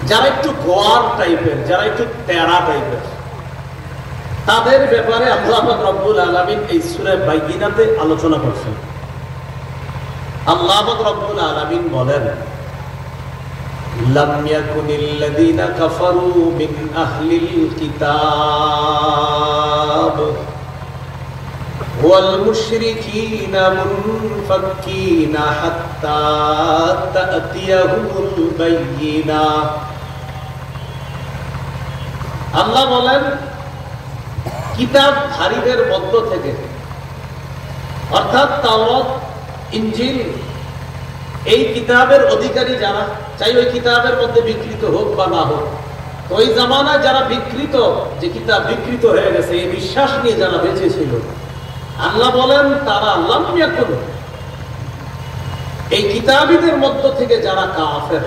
যারা একটু গোয়ার টাইপের, যারা একটু তেরা টাইপের, তাদের ব্যাপারে আল্লাহ পাক রব্বুল আলামিন এই সূরা বাইয়িনাতে আলোচনা করছেন। আল্লাহ পাক রব্বুল আলামিন বলেন, লাম ইয়াকুনিল্লাযীনা কাফারু মিন আহলিল কিতাব ওয়াল মুশরিকিনা মুনফাক্কিনা হাত্তা তা'তিয়াহুমুল বাইয়িনা। আল্লাহ বলেন, কিতাবধারীদের মধ্য থেকে, অর্থাৎ তাওরাত, ইনজিল, এই কিতাবের অধিকারী যারা, চাই ওই কিতাবের মধ্যে বিকৃত হোক বা না হোক, তো ওই জামানায় যারা বিকৃত, যে কিতাব বিকৃত হয়ে গেছে এই বিশ্বাস নিয়ে যারা বেঁচে ছিল, আল্লাহ বলেন তারা লাম ইয়াকুন, এই কিতাবীদের মধ্য থেকে যারা কাফের,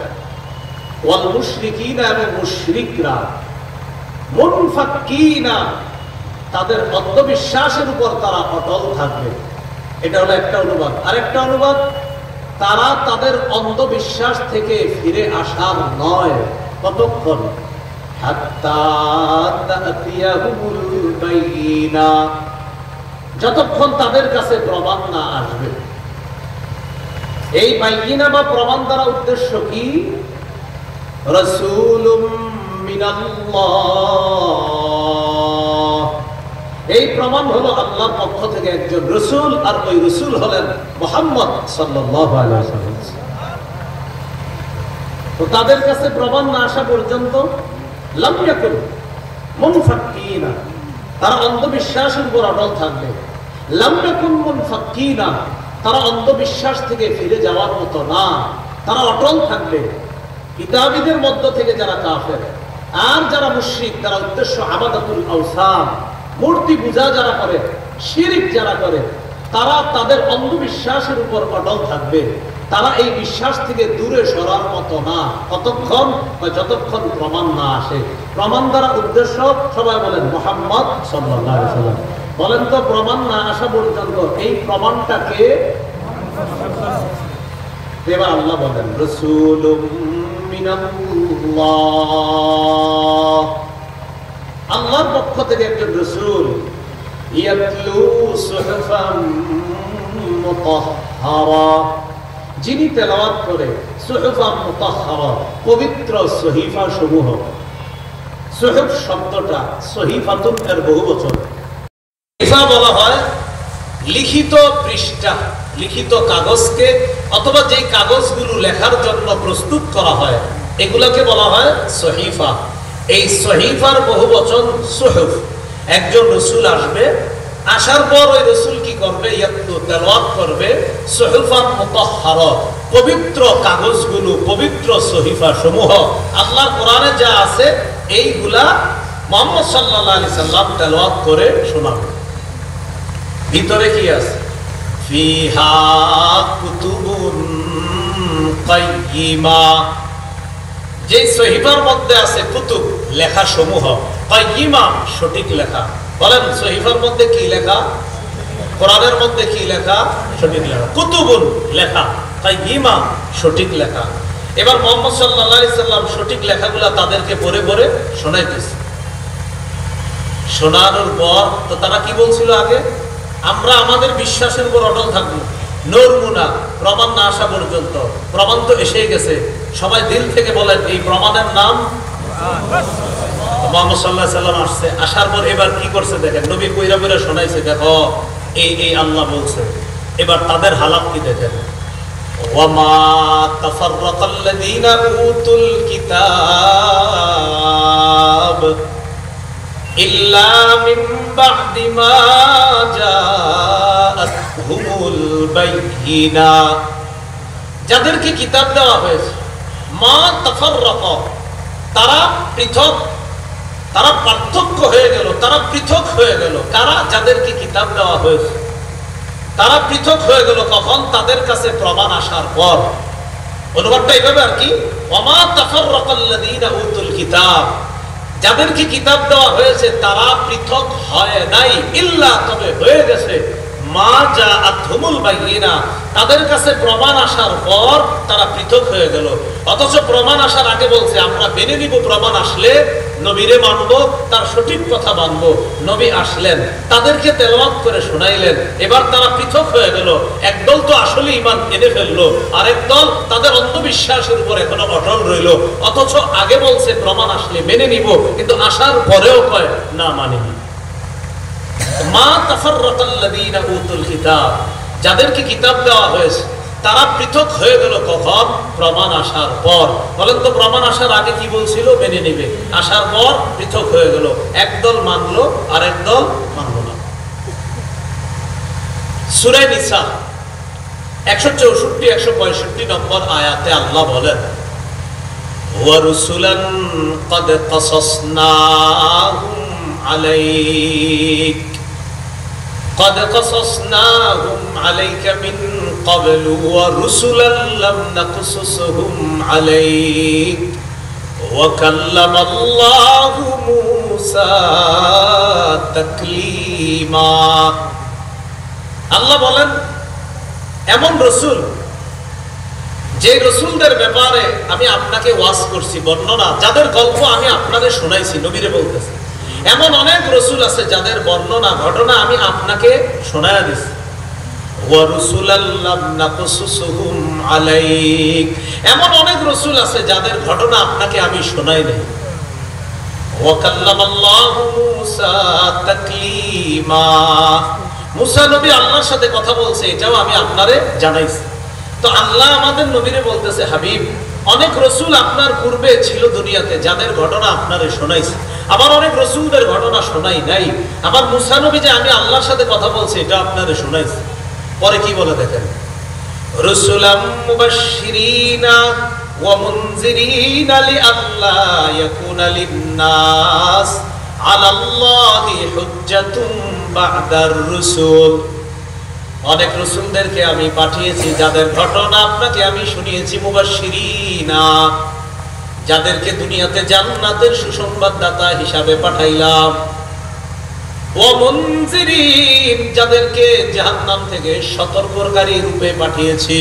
ওয়াল মুশরিকিনা, এবং মুশরিকরা, মুনফাক্কিনা, তাদের অন্ধবিশ্বাসের উপর তারা অটল থাকবে। এটা হলো একটা অনুবাদ। আরেকটা অনুবাদ, তারা তাদের অন্ধবিশ্বাস থেকে ফিরে আসার নয়, কতক্ষণ? হাত্তা তা'তিয়াহুমুল বাইয়িনা, যতক্ষণ তাদের কাছে প্রমাণ না আসবে। এই বাইয়িনা বা প্রমাণ দ্বারা উদ্দেশ্য কি? রাসূলুম মিনাল্লাহ, এই প্রমাণ হলো আল্লাহর পক্ষ থেকে একজন রাসূল, আর ওই রাসূল হলেন মুহাম্মদ সাল্লাল্লাহু আলাইহি ওয়াসাল্লাম। তো তাদের কাছে প্রমাণ না আসা পর্যন্ত লাম ইয়াকুন মুনফাক্কিনা, তারা অন্ধবিশ্বাসের উপর অটল থাকবে। লাম ইয়াকুন মুনফাক্কিনা, তারা অন্ধবিশ্বাস থেকে ফিরে যাওয়ার মতো না, তারা অটল থাকবে। কিতাবীদের মধ্য থেকে যারা কাফের আর যারা মুশরিক, তারা উদ্দেশ্য আবাদাতুল আওসান, মূর্তি পূজা যারা করে, শিরক যারা করে, তারা তাদের অন্ধবিশ্বাসের উপর অটল থাকবে। তারা এই বিশ্বাস থেকে দূরে সরার মতো না, কতক্ষণ? যতক্ষণ প্রমাণ না আসে। প্রমাণ দ্বারা উদ্দেশ্য, সবাই বলেন মুহাম্মদ সাল্লাল্লাহু আলাইহি ওয়াসাল্লাম। বলেন তো, প্রমাণ না আসা পর্যন্ত এই প্রমাণটাকে এবার আল্লাহ বলেন, রাসূলুম মিনাল্লাহ, আল্লাহর পক্ষ থেকে একজন রাসূল, ইয়াতলু সুহুফাম মুতাহহারা, যিনি তেলাওয়াত করে সুহুফাম মুতাহহারা, পবিত্র সহিফা সমূহ। সুহুফ শব্দটা সহিফাতুন এর বহুবচন। সহিফা বলা হয় লিখিত পৃষ্ঠা, লিখিত কাগজকে, অথবা যে কাগজগুলো লেখার জন্য প্রস্তুত করা হয় এগুলোকে বলা হয় সহিফা। এই সহিফার বহুবচন সুহুফ। একজন রাসূল আসবে, আসার পর ওই রাসূল কি করবে? ইয়াতলু, তেলাওয়াত করবে সুহুফান মুতাহহারা, পবিত্র কাগজগুলো, পবিত্র সহিফা সমূহ। আল্লাহর কোরআনে যা আছে এইগুলা মুহাম্মদ সাল্লাল্লাহু আলাইহি সাল্লাম তেলাওয়াত করে শোনাবে। ভিতরে কি আছে? ফিহা কুতুবুন কাইয়্যিমা, যে সহিফার মধ্যে আছে কুতুব, লেখা সমূহ, কাইয়্যিমা, সঠিক লেখা। বলেন, সহিফার মধ্যে কি লেখা? কোরআনের মধ্যে কি লেখা? সঠিক লেখা। কুতুবুন, লেখা, কাইয়্যিমা, সঠিক লেখা। এবার মুহাম্মদ সাল্লাল্লাহু আলাইহি সাল্লাম সঠিক লেখাগুলা তাদেরকে পড়ে পড়ে শোনাইতেছে। শোনানোর পর তো তারা কি বলছিল আগে? আমরা আমাদের বিশ্বাসের উপর অটল থাকবো, নড়বো না প্রমাণ না আসা পর্যন্ত। প্রমাণ তো এসেই গেছে, সবাই দিল থেকে বলেন এই প্রমাণের নাম মুহাম্মদ সাল্লাল্লাহু আলাইহি সাল্লাম। আসছে, আসার পর এবার কি করছে দেখেন, নবী কইরা কইরা শোনাইছে, দেখো এই এই আল্লাহ বলছে। এবার তাদের হালাত কি দেখেন, ওয়ামা তাফাররাকাল্লাযীনা উতুল কিতাব ইল্লা মিন বা'দি মা জাআতহুমুল বাইয়িনা, যাদেরকে কিতাব দেওয়া হয়েছে, মা তাফাররাকা, তারা পৃথক, তারা পার্থক্য হয়ে গেল, তারা পৃথক হয়ে গেল। কারা? যাদেরকে কিতাব দেওয়া হয়েছে তারা পৃথক হয়ে গেল কখন? তাদের কাছে প্রমাণ আসার পর। অনুবাদটা এইভাবে আর কি, ওয়ামা তাফাররাকাল্লাযীনা উতুল কিতাব, যাদেরকে কিতাব দেওয়া হয়েছে তারা পৃথক হয় নাই, ইল্লা, তবে হয়ে গেছে, মা জাআতহুমুল বায়িনা, তাদের কাছে প্রমাণ আসার পর তারা পৃথক হয়ে গেল। অথচ প্রমাণ আসার আগে বলছে আমরা মেনে নিব, প্রমাণ আসলে নবীরে মানব, তার সঠিক কথা মানব। নবী আসলেন, তাদেরকে তেলাওয়াত করে শোনাইলেন, এবার তারা পৃথক হয়ে গেল। একদল তো আসলে ঈমান এনে ফেললো, আরেক দল তাদের অন্ধবিশ্বাসের উপর এখনো অটল রইল। অথচ আগে বলছে প্রমাণ আসলে মেনে নিব, কিন্তু আসার পরেও কয় না মানিনি। মা তাফাররাকাল্লাযীনা উতুল কিতাব, যাদেরকে কিতাব দেওয়া হয়েছে তারা পৃথক হয়ে গেল কখন? প্রমাণ আসার পর। বলেন তো প্রমাণ আসার আগে কি বলছিল? মেনে নেবে। আসার পর পৃথক হয়ে গেল, একদল মানলো আর একদল মানলো না। সূরা নিসা 164 165 নম্বর আয়াতে আল্লাহ বলেন, ওয়া রুসুলান ক্বাদ কাসাসনাহুম আলাইক قد قصصناهم عليك من قبل ورسلا لم نقصصهم عليك وكلم الله موسى تكليما। আল্লাহ বলেন এমন রসুল, যে রসুলদের ব্যাপারে আমি আপনাকে ওয়াজ করছি, বর্ণনা, যাদের গল্প আমি আপনাদের শোনাইছি, নবীরে বলতেছি, এমন অনেক রসুল আছে যাদের বর্ণনা, ঘটনা আমি আপনাকে শোনায়া দিছি। এমন অনেক রসুল আছে যাদের ঘটনা আপনাকে আমি শোনাই নাই। মুসা নবী আল্লাহর সাথে কথা বলছে, এটাও আমি আপনারে জানাইছি। তো আল্লাহ আমাদের নবীরে বলতেছে, হাবিব, অনেক রসুল আপনার পূর্বে ছিল দুনিয়াতে, যাদের ঘটনা আপনারে শোনাইছে। আবার অনেক রসুলদের ঘটনা শোনাই নাই। আবার মুসা নবী যে আমি আল্লাহর সাথে কথা বলছি, এটা আপনারে শোনাইছে। পরে কি বলে দেখেন, রসুলাম মুবাশশিরিনা ওয়া মুনজিরিনা লিআল্লা ইয়াকুনা লিন-নাস আলাল্লাহি হুজ্জাতুম বা'দার রুসুল। অনেক রসুলদেরকে আমি পাঠিয়েছি, যাদের ঘটনা আপনাকে আমি শুনিয়েছি। মুবাশশিরিনা, যাদেরকে দুনিয়াতে জান্নাতের সুসংবাদদাতা হিসাবে পাঠাইলাম। ওয়া মুনজিরিন, যাদেরকে জাহান্নাম থেকে সতর্ককারী রূপে পাঠিয়েছি।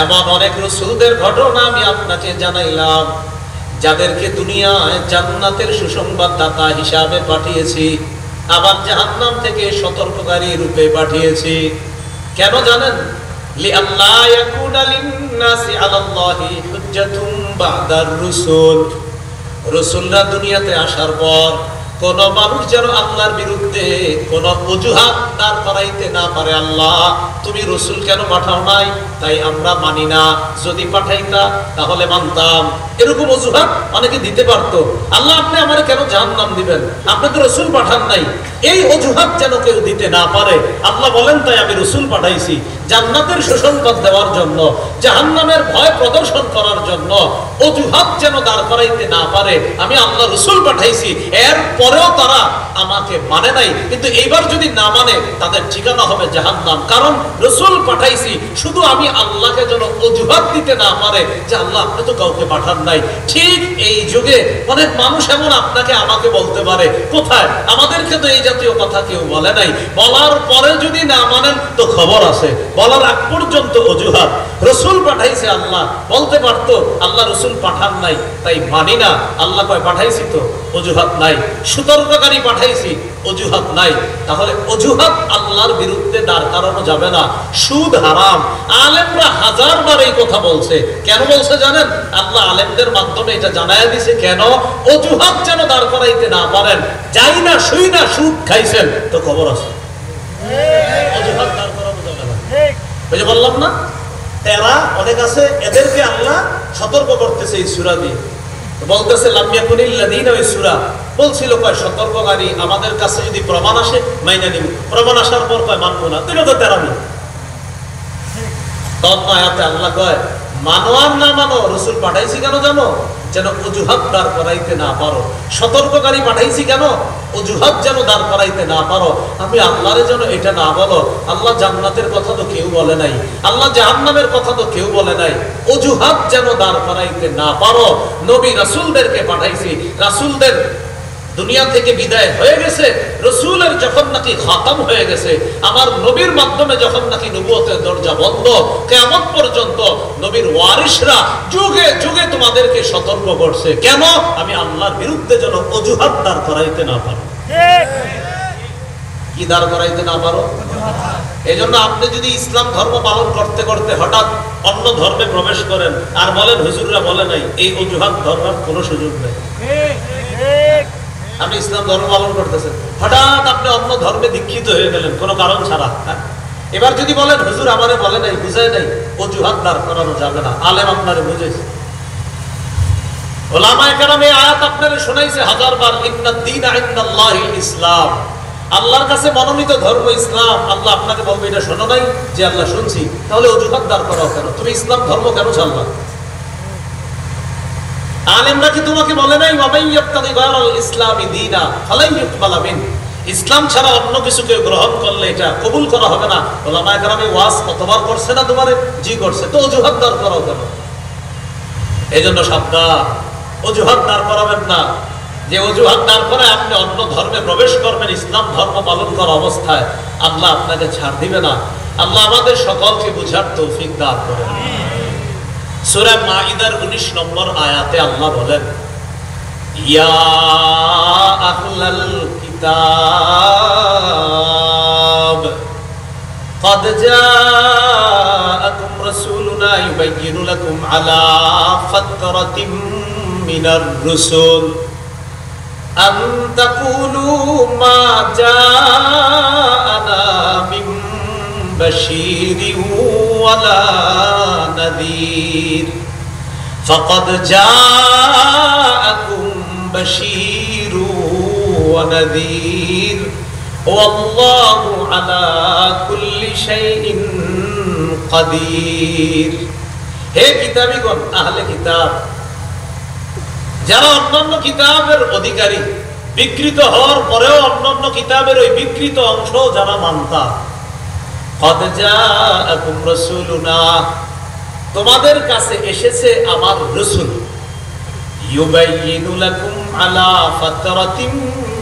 এমন অনেক রাসূলদের ঘটনা আমি আপনাকে জানাইলাম, যাদেরকে দুনিয়ায় জান্নাতের সুসংবাদদাতা হিসাবে পাঠিয়েছি, আবার জাহান্নাম থেকে সতর্ককারী রূপে পাঠিয়েছি। কেন জানেন? লিআল্লা ইয়াকুনা লিন-নাসি আলাল্লাহি হুজ্জাতুম বা'দার রুসুল। রাসূলরা দুনিয়াতে আসার পর কোন মানুষ যেন আল্লাহর বিরুদ্ধে কোন অজুহাত দাঁড় করাইতে না পারে, আল্লাহ তুমি রাসূল কেন পাঠাও নাই, তাই আমরা মানি না, যদি পাঠাইতা তাহলে মানতাম, এরকম অজুহাত অনেকে দিতে পারতো। আল্লাহ আপনি আমারে কেন জাহান্নাম দিবেন, আপনি তো রাসূল পাঠান নাই, এই অজুহাত যেন কেউ দিতে না পারে। আল্লাহ বলেন তাই আমি রাসূল পাঠাইছি, জান্নাতের সুসংবাদ দেওয়ার জন্য, জাহান্নামের ভয় প্রদর্শন করার জন্য। অজুহাত যেন দাঁড় করাইতে না পারে, আমি আল্লাহ রাসূল পাঠাইছি। এর পরেও তারা আমাকে মানে নাই, কিন্তু এইবার যদি না মানে তাদের ঠিকানা হবে জাহান্নাম। কারণ রাসূল পাঠাইছি শুধু আমি আল্লাহকে যেন অজুহাত দিতে না পারে যে আল্লাহ আপনি তো কাউকে পাঠান নাই। ঠিক এই যুগে অনেক মানুষ এমন আপনাকে আমাকে বলতে পারে, কোথায় আমাদেরকে তো এই জাতীয় কথা কেউ বলে নাই, বলার পরে যদি না মানেন তো খবর আছে, বলার আগ পর্যন্ত অজুহাত। রাসূল পাঠাইছে আল্লাহ, বলতে পারতো আল্লাহ রাসূল পাঠান নাই তাই মানি না। আল্লাহ কয় পাঠাইছি তো, অজুহাত নাই। সতর্ককারী পাঠাইছি, অজুহাত নাই। তাহলে অজুহাত আল্লাহর বিরুদ্ধে দাঁড় করানো যাবে না। সুদ হারাম। আলেমরা হাজারবার এই কথা বলছে। কেন বলছে জানেন? আল্লাহ আলেমদের মাধ্যমে এটা জানায়া দিছে। কেন? অজুহাত যেন দাঁড় করাইতে না পারেন। যাই না শুই না সুদ খাইছেন তো খবর আছে, অজুহাত দাঁড় করানো যাবে না। ওই যে বললাম না, এরা অনেক আছে, এদেরকে আল্লাহ সতর্ক করতেছে এই সূরা দিয়ে। বলতেছে লাম ইয়াকুনিল্লাযীনা, ওই সূরা বলছিল কয় সতর্ককারী, আমাদের কাছে যদি প্রমাণ আসে মাইনা নিব, প্রমাণ আসার পর কয় মানবো না, তুই তো তেরামি। তখন আয়াতে আল্লাহ কয় মানো আর না মানো, রাসূল পাঠাইছি কেন জানো? যেন অজুহাত দাঁড় করাইতে না পারো। সতর্ককারী পাঠাইছি কেন? অজুহাত যেন দাঁড় করাইতে না পারো। আমি আল্লাহরে যেন এটা না বলো, আল্লাহ জান্নাতের কথা তো কেউ বলে নাই, আল্লাহ জাহান্নামের কথা তো কেউ বলে নাই। অজুহাত যেন দাঁড় করাইতে না পারো। নবী রাসূলদেরকে পাঠাইছি, রাসূলদের দুনিয়া থেকে বিদায় হয়ে গেছে, রাসূলের যখন নাকি খাতাম হয়ে গেছে, আমার নবীর মাধ্যমে যখন নাকি নবুয়তের দরজা বন্ধ, কিয়ামত পর্যন্ত নবীর ওয়ারিসরা যুগে যুগে তোমাদেরকে সতর্ক করছে, কেন? আমি আল্লাহর বিরুদ্ধে যেন অজুহাত দাঁড় করাইতে না পারো। কি দাঁড় করাইতে না পারো? এই জন্য আপনি যদি ইসলাম ধর্ম পালন করতে করতে হঠাৎ অন্য ধর্মে প্রবেশ করেন আর বলেন হুজুররা বলে নাই, এই অজুহাত ধর্মের কোনো সুযোগ নেই। আপনি ইসলাম ধর্ম পালন করতেছেন, হঠাৎ আপনি অন্য ধর্মে দীক্ষিত হয়ে গেলেন কোনো কারণ ছাড়া, এবার যদি বলেন হুজুর আমারে বলে নাই, বুঝায় নাই, অজুহাত দাঁড় করানো যাবে না। আলেম আপনারে বুঝেছে, ওলামায়ে কেরাম এই আয়াত আপনারে শোনাইছে হাজারবার, ইন্নাদ দীনা ইনদাল্লাহিল ইসলাম, আল্লাহর কাছে মনোনীত ধর্ম ইসলাম। আল্লাহ আপনাকে বলবে এটা শোনো নাই? যে আল্লাহ শুনছি। তাহলে অজুহাত দাঁড় করাও কেন? তুমি ইসলাম ধর্ম কেন ছাড়লা? আলেমরা কি তোমাকে বলে নাই ওয়ামাই ইয়াবতাগি গায়রাল ইসলামি দীনা ফালাই ইউকবালা মিন, ইসলাম ছাড়া অন্য কিছু কেউ গ্রহণ করলে এটা কবুল করা হবে না? ওলামায়ে কেরাম ওয়াজ কতবার করছে না তোমারে? জি করছে। তো অজুহাত দাঁড় করাও কেন? এইজন্য সাবধান, অজুহাত দাঁড় করাবেন না। যে অজুহাত দাঁড় করে আপনি অন্য ধর্মে প্রবেশ করবেন ইসলাম ধর্ম পালন করা অবস্থায়, আল্লাহ আপনাকে ছাড় দিবে না। আল্লাহ আমাদের সকলকে বুঝার তৌফিক দান করেন। সূরা মাইদার 19 নম্বর আয়াতে আল্লাহ বলেন, ইয়া আহলাল কিতাব قد جاءكم رسولنا يبين لكم على فترة من الرسل أن تقولوا ما جاءنا من بشير ولا نذير فقد جاءكم بشير ونذير والله على كل شيء قدير। হে কিতাবীগণ, আহলে কিতাব, যারা অন্যান্য কিতাবের অধিকারী, বিকৃত হওয়ার পরেও অন্যান্য কিতাবের ওই বিকৃত অংশ যারা মানতা, قد جاءكم رسولنا, তোমাদের কাছে এসেছে আমার রাসূল, ইউবাইয়িনু লাকুম আলা ফাতরাতিম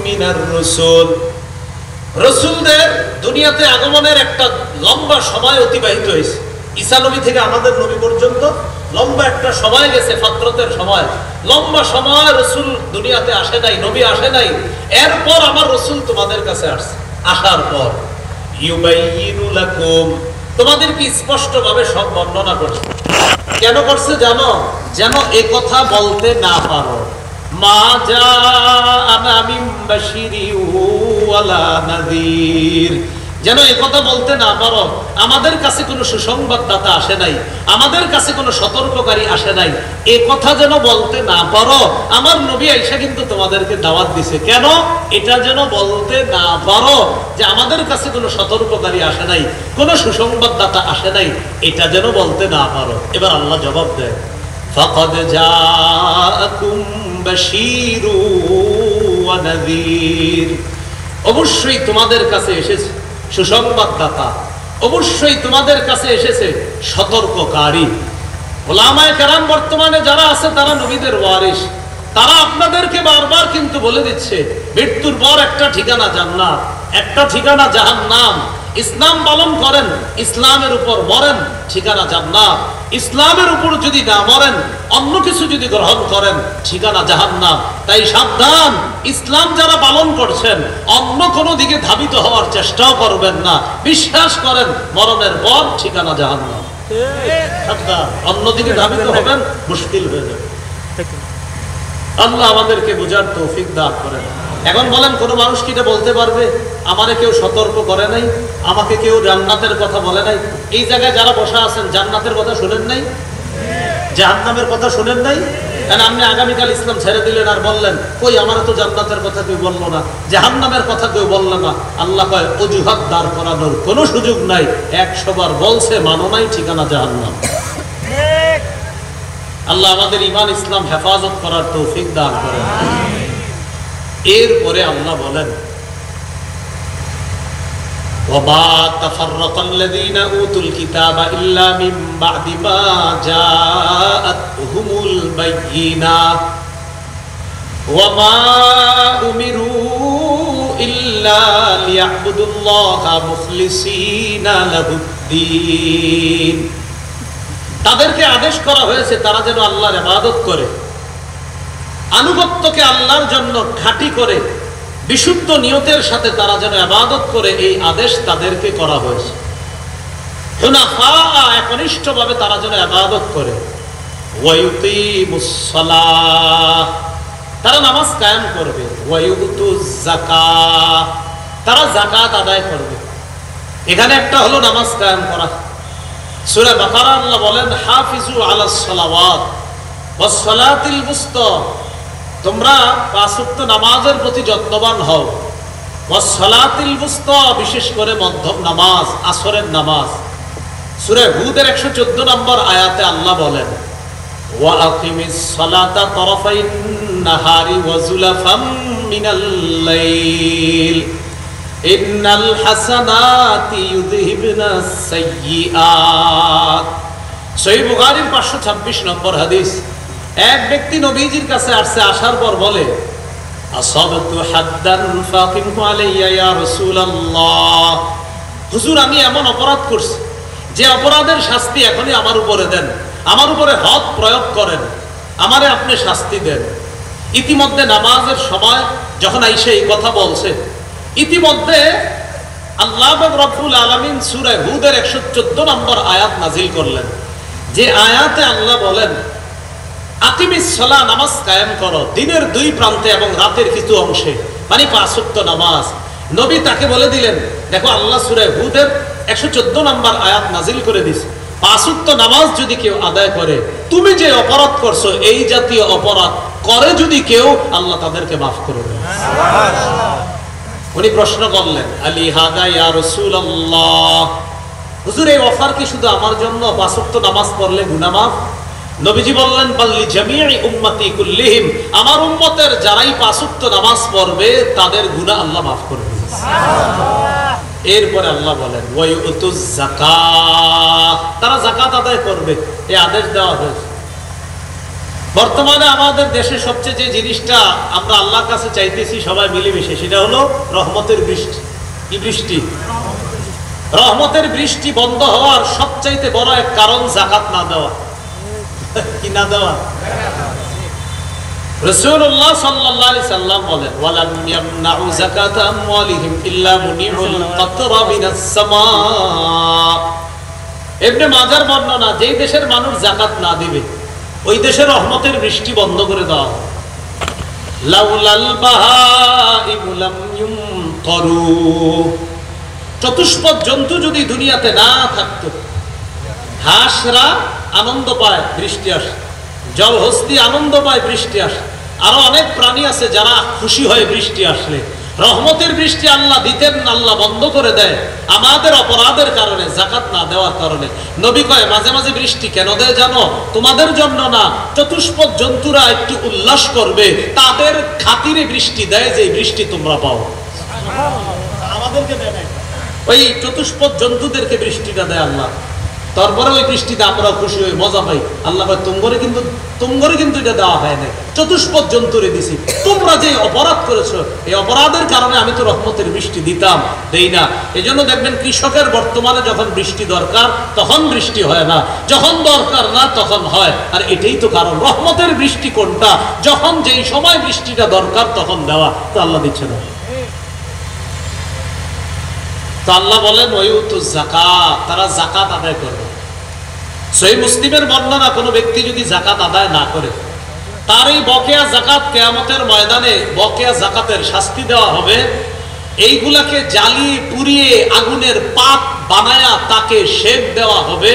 মিনার রাসূল, রাসূলদের দুনিয়াতে আগমনের একটা লম্বা সময় অতিবাহিত হয়েছে। ঈসা নবী থেকে আমাদের নবী পর্যন্ত লম্বা একটা সময় গেছে, ফাতরতের সময়, লম্বা সময় রাসূল দুনিয়াতে আসে নাই, নবী আসে নাই। এরপর আমার রাসূল তোমাদের কাছে আসছে, আসার পর ইউবাইয়িনু লাকুম, তোমাদেরকে স্পষ্টভাবে সব বর্ণনা করছে। কেন করছে জানো? যেন এই কথা বলতে না পারো, মা জাআনা মিন বাশিরিন ওয়ালা নাযীর, যেন এই কথা বলতে না পারো আমাদের কাছে কোনো সুসংবাদদাতা আসে নাই, আমাদের কাছে কোনো সতর্ককারী আসে নাই, এই কথা যেন বলতে না পারো। আমার নবী আয়েশা কিন্তু তোমাদেরকে দাওয়াত দিছে, কেন? এটা যেন বলতে না পারো যে আমাদের কাছে কোনো সতর্ককারী আসে নাই, কোনো সুসংবাদদাতা আসে নাই, এটা যেন বলতে না পারো। এবার আল্লাহ জবাব দেয়, ফাকাদ জাআকুম বাশীরু ওয়া নাযীর, অবশ্যই তোমাদের কাছে এসেছে সুসংবাদদাতা, অবশ্যই তোমাদের কাছে এসেছে সতর্ককারী। উলামায়ে কেরাম বর্তমানে যারা আছে তারা নবীদের ওয়ারিস, তারা আপনাদেরকে বারবার কিন্তু বলে দিচ্ছে মৃত্যুর পর একটা ঠিকানা জান্নাত, একটা ঠিকানা জাহান্নাম। ইসলাম পালন করেন, ইসলামের উপর মরেন, ঠিকানা জান্নাত। ইসলামের উপর যদি না মরেন, অন্য কিছু যদি গ্রহণ করেন, ঠিকানা জাহান্নাম। তাই সাবধান, ইসলাম যারা পালন করছেন অন্য কোনো দিকে ধাবিত হওয়ার চেষ্টাও করবেন না। বিশ্বাস করেন মরণের পর ঠিকানা জাহান্নাম। সাবধান, অন্যদিকে ধাবিত হবেন, মুশকিল হয়ে যাবে। আল্লাহ আমাদেরকে বুঝার তৌফিক দান করেন। এখন বলেন, কোন মানুষ কি এটা বলতে পারবে আমারে কেউ সতর্ক করে নাই, আমাকে কেউ জান্নাতের কথা বলে নাই? এই জায়গায় যারা বসা আছেন জান্নাতের কথা শুনেন নাই, জাহান্নামের কথা শুনেন নাই? কারণ আপনি আগামীকাল ইসলাম ছেড়ে দিলেন আর বললেন কই আমার তো জান্নাতের কথা কেউ বললো না, জাহান্নামের কথা কেউ বললো না। আল্লাহ কয় অজুহাত দাঁড় করানোর কোনো সুযোগ নাই, 100 বার বলছে মানো নাই, ঠিকানা জাহান্নাম। আল্লাহ আমাদের ঈমান ইসলাম হেফাজত করার তৌফিক দান করেন। এরপরে আল্লাহ বলেন, وَمَا تَفَرَّقَ الَّذِينَ أُوتُوا الْكِتَابَ إِلَّا مِن بَعْدِ مَا جَاءَتْهُمُ الْبَيِّنَاتُ ওয়ামা উমিরু ইল্লা লিয়াবুদুল্লাহা মুখলিসিনা লাহুদ্দিন। তাদেরকে আদেশ করা হয়েছে তারা যেন আল্লাহর ইবাদত করে, আনুগত্যকে আল্লাহর জন্য খাঁটি করে বিশুদ্ধ নিয়তের সাথে তারা যেন ইবাদত করে, এই আদেশ তাদেরকে করা হয়েছে। হুনাফা, একনিষ্ঠভাবে তারা যেন ইবাদত করে। ওয়ায়ুকিমুস সালাহ, তারা নামাজ কায়েম করবে। ওয়ায়ুতুজ যাকাত, তারা যাকাত আদায় করবে। এখানে একটা হলো নামাজ কায়েম করা। সূরা বাকারা আল্লাহ বলেন হাফিজু আলাস সালাওয়াত ওয়াস সালাতিল মুস্তা, তোমরা পাঁচ ওয়াক্ত নামাজের প্রতি যত্নবান হও। ওয়াস সালাতিল মুস্তা, বিশেষ করে মধ্যম নামাজ, আসরের নামাজ। সূরা হুদের 114 নম্বর আয়াতে আল্লাহ বলেন ওয়া আকিমিস সালাতা তারাফাইন নাহারি ওয়া যুলাফাম মিনাল লাইল ইন্নাল হাসানাতি ইউযহিবনাস সাইয়্যাত। সহিহ বুখারীর 526 নম্বর হাদিস। এক ব্যক্তি নবীজির কাছে আসছে, আসার পর বলে আসাবতু হাদ্দান ফাকিমহু আলাইয়া ইয়া রাসূলুল্লাহ, হুজুর আমি এমন অপরাধ করছি যে অপরাধের শাস্তি এখনই আমার উপরে দেন, আমার উপরে হদ প্রয়োগ করেন, আমারে আপনি শাস্তি দেন। ইতিমধ্যে নামাজের সময় যখন আইসা এই কথা বলছে, ইতিমধ্যে আল্লাহ রাব্বুল আলামিন সূরা হুদের 114 নম্বর আয়াত নাজিল করলেন, যে আয়াতে আল্লাহ বলেন আকিমিস সালাহ, নামাজ কায়েম করো দিনের দুই প্রান্তে এবং রাতের কিছু অংশে, মানে 5 ওয়াক্ত নামাজ। নবী তাকে বলে দিলেন, দেখো আল্লাহ সূরা হুদের 114 নম্বর আয়াত নাজিল করে দিয়েছে, 5 ওয়াক্ত নামাজ যদি কেউ আদায় করে, তুমি যে অপরাধ করছো এই জাতীয় অপরাধ করে যদি কেউ, আল্লাহ তাদেরকে মাফ করে দেন। উনি প্রশ্ন করলেন আলী হাদা ইয়া রাসূলুল্লাহ, হুজুর এই অফার কি শুধু আমার জন্য 5 ওয়াক্ত নামাজ পড়লে গুনাহ মাফ? নবীজি বললেন বাল্লি জামিই উম্মতি কুল্লিহিম, আমার উম্মতের যারাই 5 ওয়াক্ত নামাজ পড়বে তাদের গুনাহ আল্লাহ মাফ করে দিবেন। সুবহানাল্লাহ। এরপরে আল্লাহ বলেন ওয়ায়ুতুজ যাকাত, তারা যাকাত আদায় করবে, এই আদেশ দেওয়া হয়েছে। বর্তমানে আমাদের দেশে সবচেয়ে যে জিনিসটা আমরা আল্লাহর কাছে চাইতেছি সবাই মিলেমিশে, সেটা হলো রহমতের বৃষ্টি। কি বৃষ্টি? রহমতের বৃষ্টি বন্ধ হওয়ার সবচাইতে বড় এক কারণ যাকাত না দেওয়া। কি না দেওয়া? রাসূলুল্লাহ সাল্লাল্লাহু আলাইহি সাল্লাম বলেন ওয়ালাম ইয়ামনাউ যাকাতা আমওয়ালিহিম ইল্লা মুনিউল কাতরা মিনাস সামা। ইবনে মাজার বর্ণনা, যেই দেশের মানুষ যাকাত না দিবে ওই দেশের রহমতের বৃষ্টি বন্ধ করে দেওয়া হবে। লাউলাল বাহাইমু লাম ইউমতারু, চতুষ্পদ জন্তু যদি দুনিয়াতে না থাকতো, হাঁসরা আনন্দ পায় বৃষ্টি আসে, জলহস্তি আনন্দ পায় বৃষ্টি আসে, আরো অনেক প্রাণী আছে যারা খুশি হয় বৃষ্টি আসলে। রহমতের বৃষ্টি আল্লাহ দিতেন, আল্লাহ বন্ধ করে দেয় আমাদের অপরাধের কারণে, যাকাত না দেওয়ার কারণে। নবী কয় মাঝে মাঝে বৃষ্টি কেন দেয় জানো? তোমাদের জন্য না, চতুষ্পদ জন্তুরা একটু উল্লাস করবে তাদের খাতিরে বৃষ্টি দেয়, যে বৃষ্টি তোমরা পাও। আমাদেরকে দেয় না, ওই চতুষ্পদ জন্তুদেরকে বৃষ্টিটা দেয় আল্লাহ। তারপরে ওই বৃষ্টিতে আমরা খুশি হই, মজা পাই। আল্লাহ তোমরে কিন্তু এটা দেওয়া হয় না, চতুষ্পদ জন্তুরে দিছি। তোমরা যে অপরাধ করেছো এই অপরাধের কারণে আমি তো রহমতের বৃষ্টি দিতাম, দেই না। এই জন্য দেখবেন কৃষকের বর্তমানে যখন বৃষ্টি দরকার তখন বৃষ্টি হয় না, যখন দরকার না তখন হয়। আর এটাই তো কারণ। রহমতের বৃষ্টি কোনটা? যখন যেই সময় বৃষ্টিটা দরকার তখন দেওয়া, তো আল্লাহ দিচ্ছে না। আল্লাহ বলেন ওয়ায়ুতুজ যাকাত, তারা যাকাত আদায় করবে। সহিহ মুসলিমের বর্ণনা, কোনো ব্যক্তি যদি যাকাত আদায় না করে তার এই বকেয়া যাকাত কিয়ামতের ময়দানে বকেয়া যাকাতের শাস্তি দেওয়া হবে। এইগুলাকে জ্বালিয়ে পুড়িয়ে আগুনের পাত বানায়া তাকে শেক দেওয়া হবে।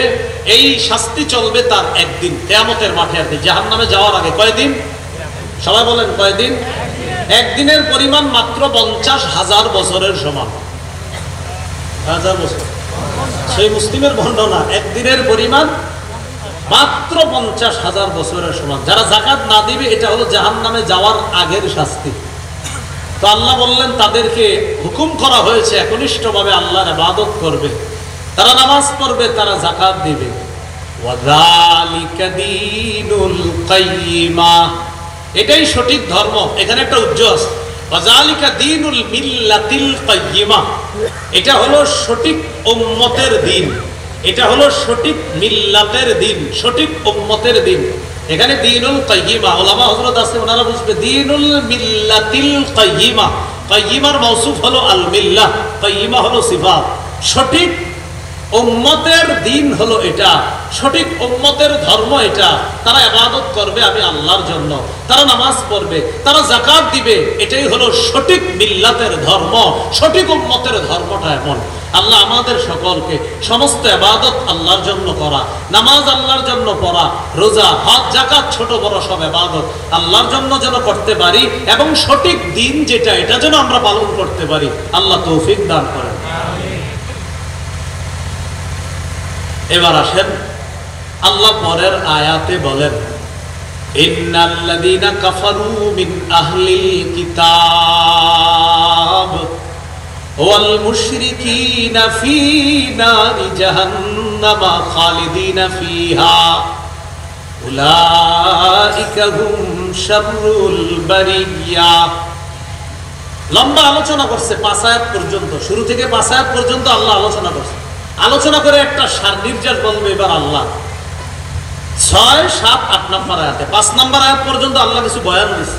এই শাস্তি চলবে তার একদিন, কিয়ামতের মাঠে। আর কি জাহান্নামে যাওয়ার আগে কয়দিন? সবাই বলেন কয়দিন? একদিনের পরিমাণ মাত্র 50,000 বছরের সমান। 1000 বছর। সেই মুসলিমের বর্ণনা, একদিনের পরিমাণ মাত্র 50,000 বছরের সমান। যারা যাকাত না দিবে এটা হলো জাহান্নামে যাওয়ার আগের শাস্তি। তো আল্লাহ বললেন তাদেরকে হুকুম করা হয়েছে একনিষ্ঠভাবে আল্লাহর ইবাদত করবে, তারা নামাজ পড়বে, তারা যাকাত দিবে। ওয়াযালিকা দীনুল কাইয়্যিমা, এটাই সঠিক ধর্ম। এখানে একটা উজ্জ্বল ওয়াযালিকা দীনুল মিল্লাতিল কাইয়্যিমা, এটা হলো সঠিক উম্মতের দিন, এটা হলো সঠিক মিল্লাতের দিন, সঠিক উম্মতের দিন। এখানে দীনুল কাইয়্যিমা উলামা হযরত আছে, ওনারা বুঝবে দীনুল মিল্লাতিল কাইয়্যিমা, কাইয়্যিমার মাউসুফ হলো আল মিল্লাহ, কাইয়্যিমা হলো সিফাত। সঠিক উম্মতের দিন হলো এটা, সঠিক উম্মতের ধর্ম এটা। তারা ইবাদত করবে আমি আল্লাহর জন্য, তারা নামাজ পড়বে, তারা যাকাত দিবে, এটাই হলো সঠিক মিল্লাতের ধর্ম, সঠিক উম্মতের ধর্মটা এমন। আল্লাহ আমাদের সকলকে সমস্ত ইবাদত আল্লাহর জন্য করা, নামাজ আল্লাহর জন্য পড়া, রোজা, হজ, যাকাত, ছোট বড় সব ইবাদত আল্লাহর জন্য যেন করতে পারি, এবং সঠিক দিন যেটা এটা যেন আমরা পালন করতে পারি। আল্লাহ তৌফিক দান করেন। এবার আসেন, আল্লাহ পরের আয়াতে বলেন ইন্নাল্লাযীনা কাফারু মিন আহলিল কিতাব ওয়াল মুশরিকিনা ফী নারি জাহান্নামা খালিদিনা ফীহা উলাইকা হুম শাররুল বারিয়া। লম্বা আলোচনা করছে 5 আয়াত পর্যন্ত, শুরু থেকে 5 আয়াত পর্যন্ত আল্লাহ আলোচনা করছে। আলোচনা করে একটা নির্যাস বলবে এবার আল্লাহ 6, 7, 8 নম্বর আয়াতে। 5 নম্বর আয়াত পর্যন্ত আল্লাহ কিছু বয়ান দিচ্ছে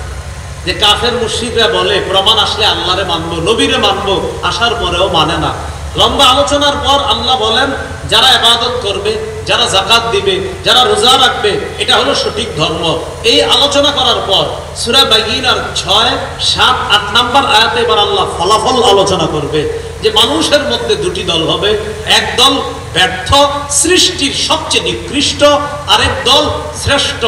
যে কাফের মুশরিকরা বলে প্রমাণ আসলে আল্লাহরে মানবো, নবীরে মানবো, আসার পরেও মানে না। লম্বা আলোচনার পর আল্লাহ বলেন যারা ইবাদত করবে, যারা যাকাত দিবে, যারা রোজা রাখবে, এটা হলো সঠিক ধর্ম। এই আলোচনা করার পর সূরা বাইয়িনার 6, 7, 8 নম্বর আয়াতে এবার আল্লাহ ফলাফল আলোচনা করবে যে মানুষের মধ্যে দুটি দল হবে, এক দল ব্যর্থ, সৃষ্টির সবচেয়ে নিকৃষ্ট, আরেক দল শ্রেষ্ঠ,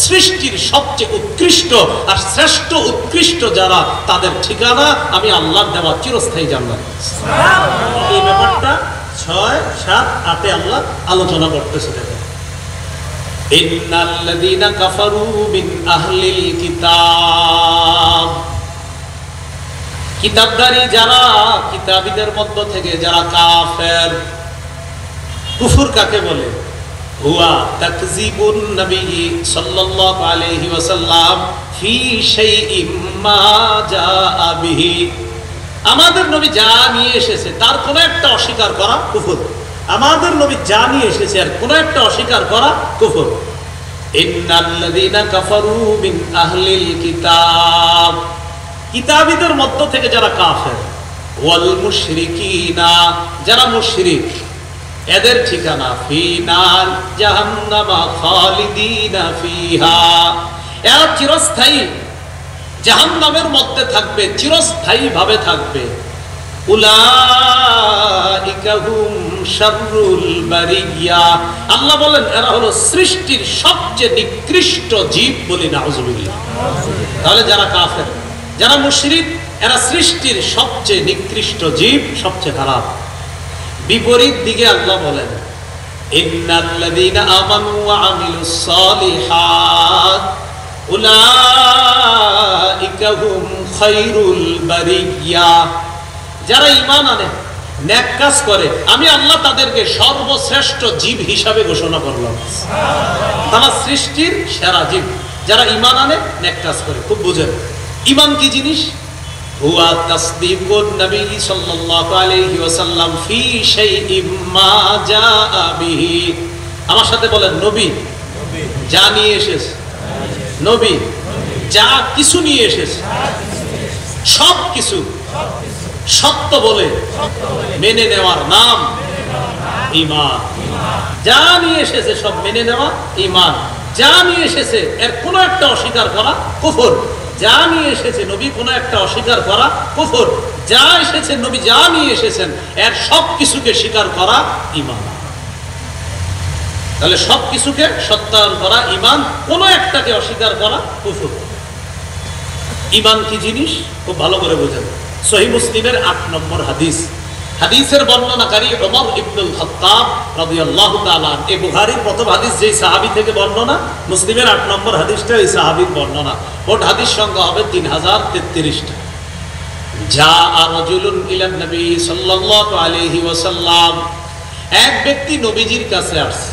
সৃষ্টির সবচেয়ে উৎকৃষ্ট। আর শ্রেষ্ঠ উৎকৃষ্ট যারা, তাদের ঠিকানা আমি আল্লাহর দেওয়া চিরস্থায়ী জান্নাত। এই ব্যাপারটা 6, 7, 8 আল্লাহ আলোচনা করতেছে। দেখেন ইন্নাল্লাযীনা কাফারু মিন আহলিল কিতাব, কিতাবদারি যারা, কিতাবীদের মধ্য থেকে যারা কাফের। কুফর কাকে বলে? হুয়া তাকযিবুন নবী সাল্লাল্লাহু আলাইহি ওয়াসাল্লাম ফি শাইইম মা জাআ বিহি, আমাদের নবী যা নিয়ে এসেছে তার কোন একটা অস্বীকার করা কুফর। আমাদের নবী যা নিয়ে এসেছে আর কোন একটা অস্বীকার করা কুফর। ইন্নাল্লাযীনা কাফারু মিন আহলিল কিতাব, কিতাবীদের মধ্য থেকে যারা কাফের, ওয়াল মুশরিকিনা, যারা মুশরিক, এদের ঠিকানা ফি নার জাহান্নামা খালিদিনা ফিহা, এরা চিরস্থায়ী জাহান্নামের মধ্যে থাকবে, চিরস্থায়ী ভাবে থাকবে। উলাইকা হুম শাররুল বারিয়া, আল্লাহ বলেন এরা হলো সৃষ্টির সবচেয়ে নিকৃষ্ট জীব। বলি নাউযুবিল্লাহ। তাহলে যারা কাফের, যারা মুশরিক, এরা সৃষ্টির সবচেয়ে নিকৃষ্ট জীব, সবচেয়ে খারাপ। বিপরীত দিকে আল্লাহ বলেন ইন্নাল্লাযীনা আমানু ওয়া আমিলুস সালিহাত উলাইকা হুম খায়রুল বারিয়া, যারা ঈমান আনে, নেক কাজ করে, আমি আল্লাহ তাদেরকে সর্বশ্রেষ্ঠ জীব হিসাবে ঘোষণা করলাম। তারা সৃষ্টির সেরা জীব, যারা ঈমান আনে, নেক কাজ করে। খুব বুঝেন ঈমান কি জিনিস? হুয়া তাসদীকুন নবী সাল্লাল্লাহু আলাইহি ওয়াসাল্লাম ফি শাইইম মা জাআ বিহি। আমার সাথে বলেন নবী যা নিয়ে এসেছে, নবী যা কিছু নিয়ে এসেছে, সব কিছু সত্য বলে মেনে নেওয়ার নাম ঈমান। যা নিয়ে এসেছে সব মেনে নেওয়া ঈমান। যা নিয়ে এসেছে এর কোনো একটা অস্বীকার করা কুফর। যা নিয়ে এসেছে নবী কোনো একটা অস্বীকার করা কুফর। যা এসেছে নবী যা নিয়ে এসেছেন এর সব কিছুকে স্বীকার করা ঈমান। তাহলে সব কিছুকে সত্যায়ন করা ঈমান, কোনো একটাকে অস্বীকার করা কুফর। ঈমান কি জিনিস খুব ভালো করে বোঝেন। সহিহ মুসলিমের 8 নম্বর হাদিস, হাদিসের বর্ণনাকারী ওমর ইবনুল খাত্তাব রাদিয়াল্লাহু তাআলা। এই বুখারীর প্রথম হাদিস যেই সাহাবী থেকে বর্ণনা, মুসলিমের 8 নম্বর হাদিসটা এই সাহাবীর বর্ণনা। মোট হাদিস সংখ্যা হবে 3033টা। জাআ রাজুলুন ইলা নবী সাল্লাল্লাহু আলাইহি ওয়াসাল্লাম, এক ব্যক্তি নবীজির কাছে আসছে।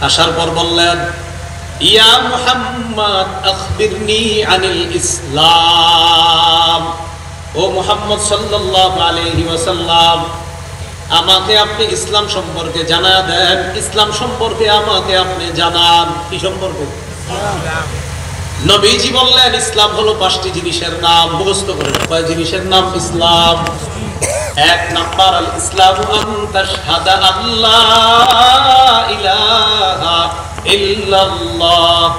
আসার পর বললেন ইয়া মুহাম্মদ আখবিরনি আনিল ইসলাম, ও মুহাম্মদ সাল্লাল্লাহু আলাইহি ওয়াসাল্লাম, আমাকে আপনি ইসলাম সম্পর্কে জানা দেন। ইসলাম সম্পর্কে আমাকে আপনি জানান। কি সম্পর্কে? নবীজি বললেন ইসলাম হলো 5টি জিনিসের নাম। মুখস্থ করেন। কয় জিনিসের নাম ইসলাম? 1 নাম্বার আল ইসলামু আন তাশহাদা আল্লাহ ইলাহা ইল্লাল্লাহ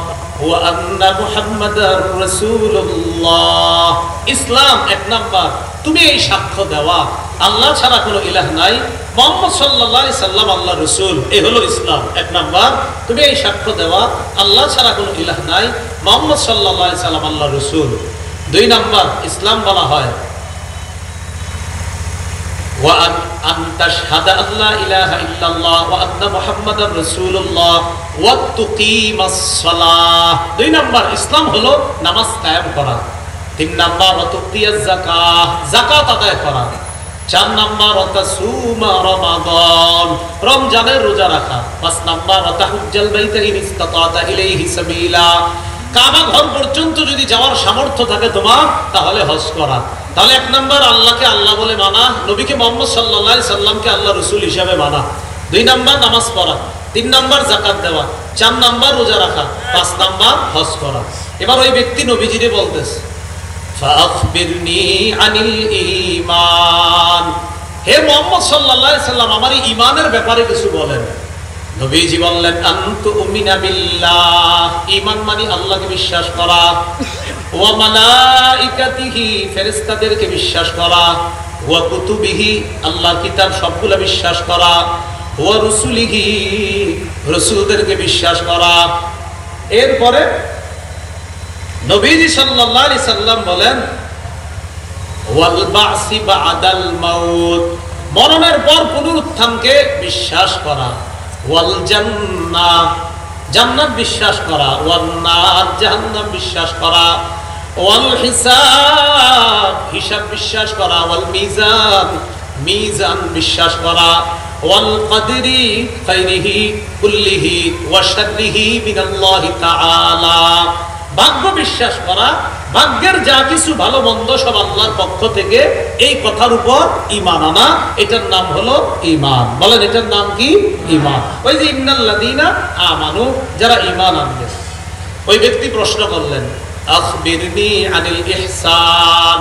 ওয়া আন্না মুহাম্মাদার রাসূলুল্লাহ। ইসলাম 1 নাম্বার, তুমি এই সাক্ষ্য দেওয়া আল্লাহ ছাড়া কোনো ইলাহ নাই, মুহাম্মদ সাল্লাল্লাহু আলাইহি সাল্লাম আল্লাহর রাসূল। এই হলো ইসলাম। 1 নাম্বার, তুমি এই সাক্ষ্য দেওয়া আল্লাহ ছাড়া কোনো ইলাহ নাই, মুহাম্মদ সাল্লাল্লাহু আলাইহি সাল্লাম আল্লাহর রাসূল। 2 নাম্বার ইসলাম বলা হয় ওয়া আন তাশহাদা আল্লা ইলাহা ইল্লাল্লাহ ওয়া আন্না মুহাম্মাদার রাসূলুল্লাহ ওয়া তুকিমাস সালাহ। 2 নাম্বার ইসলাম হলো নামাজ কায়েম করা। 3 নাম্বার ওয়া তুতিয়াজ যাকাত, যাকাত আদায় করা। 4 নাম্বার ওয়া তাসুমা রমাদান, রমজানের রোজা রাখা। 5 নাম্বার ওয়া তাহুজ্জাল বাইতা ইন ইসতাতা ইলাইহি সাবিলা, কাবা ঘর পর্যন্ত যদি যাওয়ার সামর্থ্য থাকে তোমার, তাহলে হজ করা। তাহলে 1 নাম্বার আল্লাহকে আল্লাহ বলে মানা, নবীকে মুহাম্মদ সাল্লাল্লাহু আলাইহি সাল্লামকে আল্লাহ রাসূল হিসেবে মানা। 2 নাম্বার নামাজ পড়া। 3 নাম্বার যাকাত দেওয়া। 4 নাম্বার রোজা রাখা। 5 নাম্বার হজ করা। এবার ওই ব্যক্তি নবীজিরে বলতেছে ফাআখবিরনি আনিল ঈমান, হে মুহাম্মদ সাল্লাল্লাহু আলাইহি সাল্লাম আমার ঈমানের ব্যাপারে কিছু বলেন। নবীজি বললেন আনতুমিনা বিল্লাহ, ঈমান মানে আল্লাহকে বিশ্বাস করা, ওয়া মালাইকাতিহি ফেরেশতাদেরকে বিশ্বাস করা, ওয়া কুতুবিহি আল্লাহর কিতাব সবগুলো বিশ্বাস করা, ওয়া রুসুলিহি রাসূলদেরকে বিশ্বাস করা। এরপরে নবীজি সাল্লাল্লাহু আলাইহি সাল্লাম বলেন ওয়াল বাসি বাদাল মাউত, মরণের পর পুনরুত্থানকে বিশ্বাস করা, ওয়াল জান্নাহ জান্নাত বিশ্বাস করা, ওয়ান নার জাহান্নাম বিশ্বাস করা, ওয়াল হিসাব হিসাব বিশ্বাস করা, ওয়াল মিজান মিজান বিশ্বাস করা, ওয়াল কদরি খাইরিহি কুল্লিহি ওয়া শাররিহি মিনাল্লাহি তাআলা, ভাগ্য বিশ্বাস করা, ভাগ্যের যা কিছু ভালো মন্দ সব আল্লাহর পক্ষ থেকে, এই কথার উপর ঈমান আনা, এটার নাম হলো ঈমান। বলেন এটার নাম কি? ঈমান। ওই যে ইন্নাল্লাযীনা আমানু, যারা ঈমান আনবে। ওই ব্যক্তি প্রশ্ন করলেন আখবিরনি আনিল ইহসান,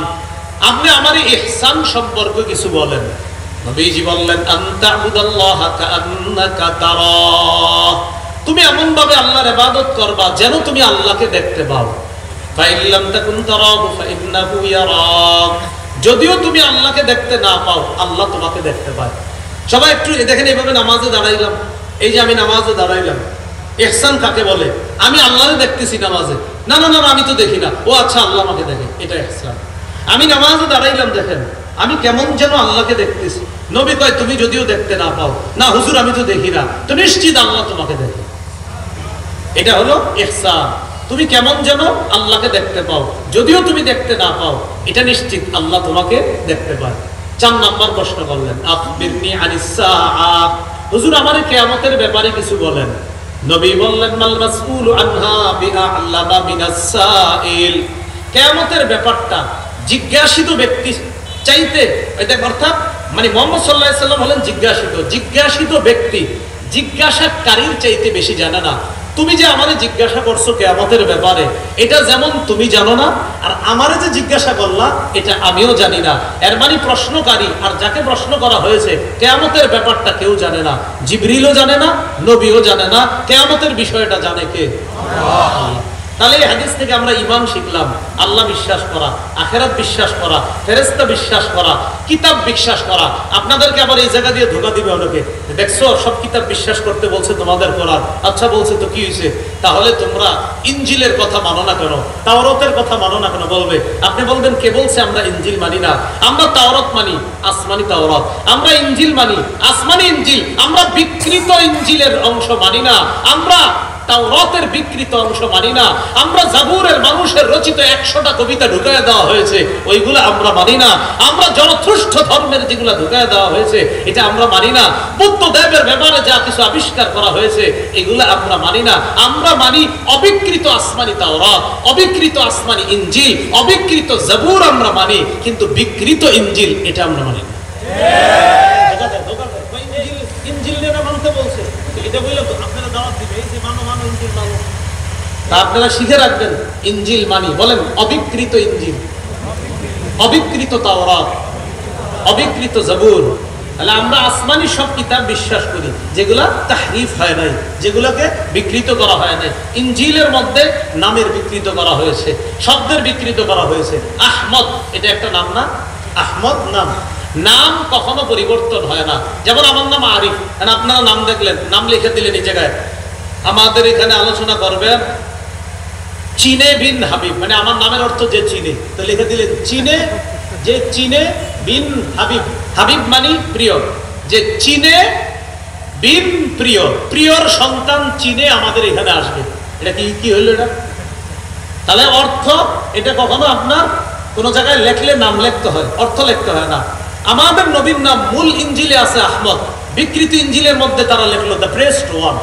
আপনি আমার ইহসান সম্পর্কে কিছু বলেন। নবীজি বললেন আনতা'বুদাল্লাহা কাআন্নাকা তারাহ, তুমি এমন ভাবে আল্লাহর ইবাদত করবা যেন তুমি আল্লাহকে দেখতে পাও। ফাইল্লাম তাকুন তারাহু ফাইন্নাহু ইয়ারাক, যদিও তুমি আল্লাহকে দেখতে না পাও, আল্লাহ তোমাকে দেখতে পায়। সবাই একটু দেখেন, এইভাবে নামাজে দাঁড়াইলাম, এই যে আমি নামাজে দাঁড়াইলাম, ইহসান কাকে বলে? আমি আল্লাহকে দেখতেছি নামাজে, না না না আমি তো দেখি না, ও আচ্ছা আল্লাহ আমাকে দেখে, এটা ইহসান। আমি নামাজে দাঁড়াইলাম, দেখেন আমি কেমন যেন আল্লাহকে দেখতেছি। নবী কয় তুমি যদিও দেখতে না পাও, না হুজুর আমি তো দেখি না, তো নিশ্চিত আল্লাহ তোমাকে দেখে। এটা হলো ইহসান। তুমি কেমন যেন আল্লাহকে দেখতে পাও, যদিও তুমি দেখতে না পাও, এটা নিশ্চিত আল্লাহ তোমাকে দেখতে পায়। 4 নাম্বার প্রশ্ন করলেন আখবিরনি আনিস সাআহ, হুজুর আমারে কিয়ামতের ব্যাপারে কিছু বলেন। নবী বললেন মাল মাসউলু আনহা বিআ'লামা মিনাস সাইল, কিয়ামতের ব্যাপারটা জিজ্ঞাসিত ব্যক্তি চাইতে, এটা অর্থাৎ মানে মুহাম্মদ সাল্লাল্লাহু আলাইহি সাল্লাম হলেন জিজ্ঞাসিত, জিজ্ঞাসিত ব্যক্তি জিজ্ঞাসাকারীর চাইতে বেশি জানে না। তুমি যে আমারে জিজ্ঞাসা করছো কিয়ামতের ব্যাপারে, এটা যেমন তুমি জানো না, আর আমারে যে জিজ্ঞাসা করলা এটা আমিও জানি না। এর মানে প্রশ্নকারী আর যাকে প্রশ্ন করা হয়েছে কিয়ামতের ব্যাপারটা কেউ জানে না, জিবরিলও জানে না, নবীও জানে না। কিয়ামতের বিষয়টা জানে কে? আল্লাহ। তাহলে এই হাদিস থেকে আমরা ঈমান শিখলাম, আল্লাহ বিশ্বাস করা, আখিরাত বিশ্বাস করা, ফেরেশতা বিশ্বাস করা, কিতাব বিশ্বাস করা। আপনাদেরকে আবার এই জায়গা দিয়ে ধোঁকা দিবে অনেকে, দেখছো সব কিতাব বিশ্বাস করতে বলছে তোমাদের কোরআন, আচ্ছা বলছে তো কি হয়েছে, তাহলে তোমরা ইনজিলের কথা মানো না কেন, তাওরাতের কথা মানো না কেন? বলবে, আপনি বলবেন কে বলছে আমরা ইনজিল মানি না? আমরা তাওরাত মানি, আসমানি তাওরাত। আমরা ইনজিল মানি, আসমানি ইনজিল। আমরা বিকৃত ইনজিলের অংশ মানি না, আমরা তাওরাতের বিকৃত অংশ মানি না, আমরা জাবুরের মানুষের রচিত 100টা কবিতা ঢুকায় দেওয়া হয়েছে, ওইগুলো আমরা মানি না। আমরা জরথুষ্ঠ ধর্মের যেগুলো ঢুকায় দেওয়া হয়েছে এটা আমরা মানি না। বুদ্ধদেবের ব্যাপারে যা কিছু আবিষ্কার করা হয়েছে এগুলো আমরা মানি না। আমরা মানি অবিকৃত আসমানি তাওরাত, অবিকৃত আসমানি ইনজিল, অবিকৃত জবুর আমরা মানি, কিন্তু বিকৃত ইনজিল এটা আমরা মানি না। আপনারা শিখে রাখবেন, ইনজিল মানি, বলেন অবিকৃত ইনজিল, অবিকৃত তাওরাত, অবিকৃত জবুর। তাহলে আমরা আসমানি সব কিতাব বিশ্বাস করি যেগুলা তাহরিফ হয় নাই, যেগুলোকে বিকৃত করা হয় নাই। ইনজিলের মধ্যে নামের বিকৃত করা হয়েছে, শব্দের বিকৃত করা হয়েছে। আহমদ এটা একটা নাম না? আহমদ নাম, নাম কখনো পরিবর্তন হয় না। যেমন আমার নাম আরিফ, আপনারা নাম দেখলেন, নাম লিখে দিলেন এই জায়গায়। আমাদের এখানে আলোচনা করবেন চিনে বিন হাবিব, মানে আমার নামের অর্থ যে চিনে, তো লিখে দিলেন চিনে, যে চিনে বিন হাবিব। হাবিব মানে প্রিয়, যে চিনে বিন প্রিয়, প্রিয়র সন্তান চিনে আমাদের এখানে আসবে। এটা কি হইল এটা? তাহলে অর্থ এটা কখনো আপনার কোন জায়গায় লেখলে নাম লিখতে হয়, অর্থ লিখতে হয় না। আমাদের নবীর নাম মূল ইনজিলে আছে আহমদ, বিকৃত ইনজিলের মধ্যে তারা লিখলো দ্য প্রেসড ওয়ান,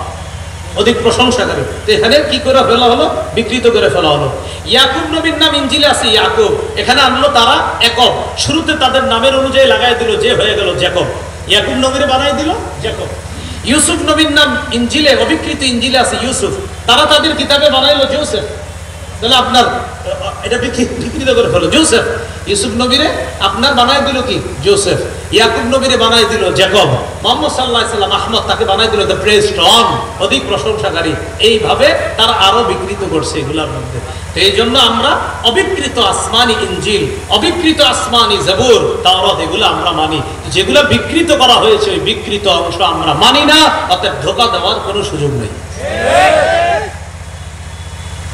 অধিক প্রশংসাকারী। তো এখানে কি করে ফেলা হলো? বিকৃত করে ফেলা হলো। ইয়াকুব নবীর নাম ইনজিলে আছে ইয়াকুব, এখানে আনলো তারা একব, শুরুতে তাদের নামের অনুযায়ী লাগাই দিল, যে হয়ে গেল জ্যাকব, ইয়াকুব নবীর বানাই দিল জ্যাকব। ইউসুফ নবীর নাম ইনজিলে, অবিকৃত ইনজিলে আছে ইউসুফ, তারা তাদের কিতাবে বানাইলো জোসেফ। তাহলে আপনার এটা বিকৃত করে ফেলো জোসেফ। ইউসুফ নবীরে আপনার বানাই দিল কি? জোসেফ। ইয়াকুব নবীরে বানাই দিল জ্যাকব। মুহাম্মদ সাল্লাল্লাহু আলাইহি সাল্লাম আহমদ, তাকে বানাই দিল দ্য প্রেসড ওয়ান, অধিক প্রশংসাকারী। এইভাবে তারা আরো বিকৃত করছে এগুলোর মধ্যে। তো এই জন্য আমরা অবিকৃত আসমানি ইনজিল, অবিকৃত আসমানি জবুর, তাওরাত এগুলো আমরা মানি। যেগুলো বিকৃত করা হয়েছে ওই বিকৃত অংশ আমরা মানি না, অতএব ধোঁকা দেওয়ার কোনো সুযোগ নেই।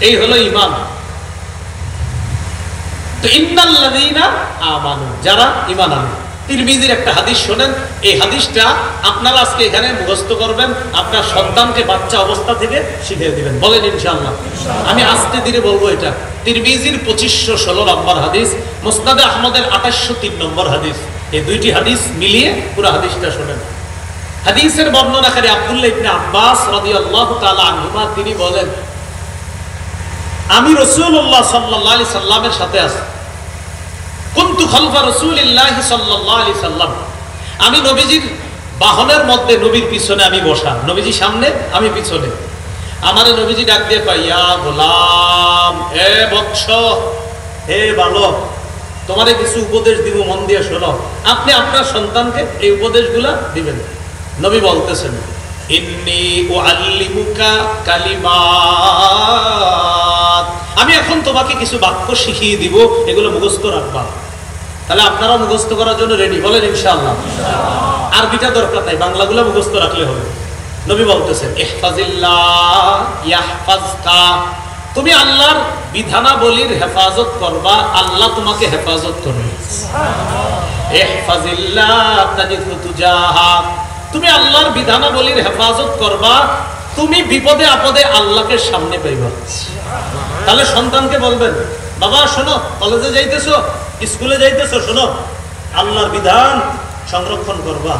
এই হলো ঈমান। তো ইন্নাল্লাযীনা আমানু, যারা ঈমান আনে। তিরমিজির একটা হাদিস শোনেন, এই হাদিসটা আপনারা আজকে এখানে মুখস্থ করবেন, আপনার সন্তানকে বাচ্চা অবস্থা থেকে শিখিয়ে দিবেন, বলেন ইনশাআল্লাহ। আমি আস্তে ধীরে বলবো। এটা তিরমিজির 2516 নম্বর হাদিস, মুসনাদে আহমদের 2803 নম্বর হাদিস। এই দুইটি হাদিস মিলিয়ে পুরো হাদিসটা শোনেন। হাদিসের বর্ণনাকারী আব্দুল্লাহ ইবনে আব্বাস রাদিয়াল্লাহু তাআলা আনহুমা, তিনি বলেন, আমি রাসূলুল্লাহ সাল্লাল্লাহু আলাইহি সাল্লামের সাথে আছি। কুনতু খালফা রাসূলিল্লাহি সাল্লাল্লাহু আলাইহি সাল্লাম, আমি নবীজির বাহনের মধ্যে, নবীর পিছনে আমি বসা, নবীজি সামনে আমি পিছনে। আমারে নবীজি ডাক দিয়ে কয়, ইয়া গোলাম, হে বৎস, হে বালক, তোমারে কিছু উপদেশ দিব, মন দিয়ে শোনো। আপনি আপনার সন্তানকে এই উপদেশগুলা দিবেন। নবী বলতেছেন, ইন্নী উআল্লিমুকা কালিমাত, আমি এখন তোমাকে কিছু বাক্য শিখিয়ে দিব, এগুলো মুখস্থ রাখবা। তাহলে আপনারা মুখস্থ করার জন্য রেডি, বলেন ইনশাআল্লাহ। আরবিটা দরকার নাই, বাংলাগুলো মুখস্থ রাখলে হবে। নবী বলতেছেন, ইহফাজিল্লাহ ইয়াহফাজকা, তুমি আল্লাহর বিধানাবলীর হেফাজত করবা, আল্লাহ তোমাকে হেফাজত করবে। ইহফাজিল্লাহ তাজিদহু তুজাহাক, তুমি আল্লাহর বিধানাবলীর হেফাজত করবা, তুমি বিপদে আপদে আল্লাহকে সামনে পাইবা। তাহলে সন্তানকে বলবেন, বাবা শোনো, কলেজে যাইতেছো, স্কুলে যাইতেছো, শোনো, আল্লাহর বিধান সংরক্ষণ করবা,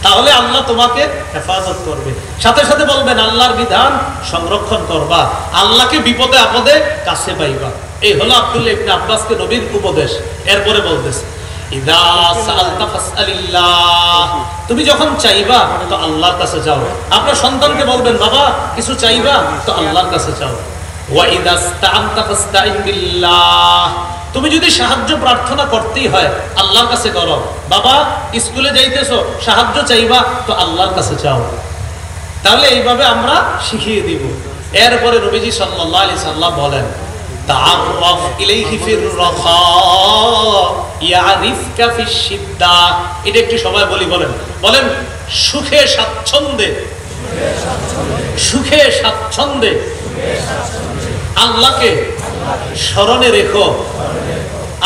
তাহলে আল্লাহ তোমাকে হেফাজত করবে। সাথে সাথে বলবেন, আল্লাহর বিধান সংরক্ষণ করবা, আল্লাহকে বিপদে আপদে কাছে পাইবা। এই হলো আব্দুল্লাহ ইবনে আব্বাসকে নবীর উপদেশ। এরপরে বলতেছে, ইযা সাআলতা ফাসআলিল্লাহ, তুমি যখন চাইবা তো আল্লাহর কাছে যাও। আপনার সন্তানকে বলবেন, বাবা কিছু চাইবা তো আল্লাহর কাছে যাও। ওয়া ইযা ইসতাআনতা ফাসতাইন বিল্লাহ, তুমি যদি সাহায্য প্রার্থনা করতেই হয় আল্লাহর কাছে করো। বাবা স্কুলে যাইতেছো, সাহায্য চাইবা তো আল্লাহর কাছে চাও। তাহলে এইভাবে আমরা শিখিয়ে দিব। এরপরে নবীজি সাল্লাল্লাহু আলাইহি সাল্লাম বলেন, তাআররাফ ইলাইহি ফির রাখা ইয়ারিফকা ফিশ শিদ্দা। এটা একটু সবাই বলি, বলেন বলেন, সুখে স্বাচ্ছন্দ্যে, সুখে স্বাচ্ছন্দ্যে আল্লাহকে স্মরণে রেখো,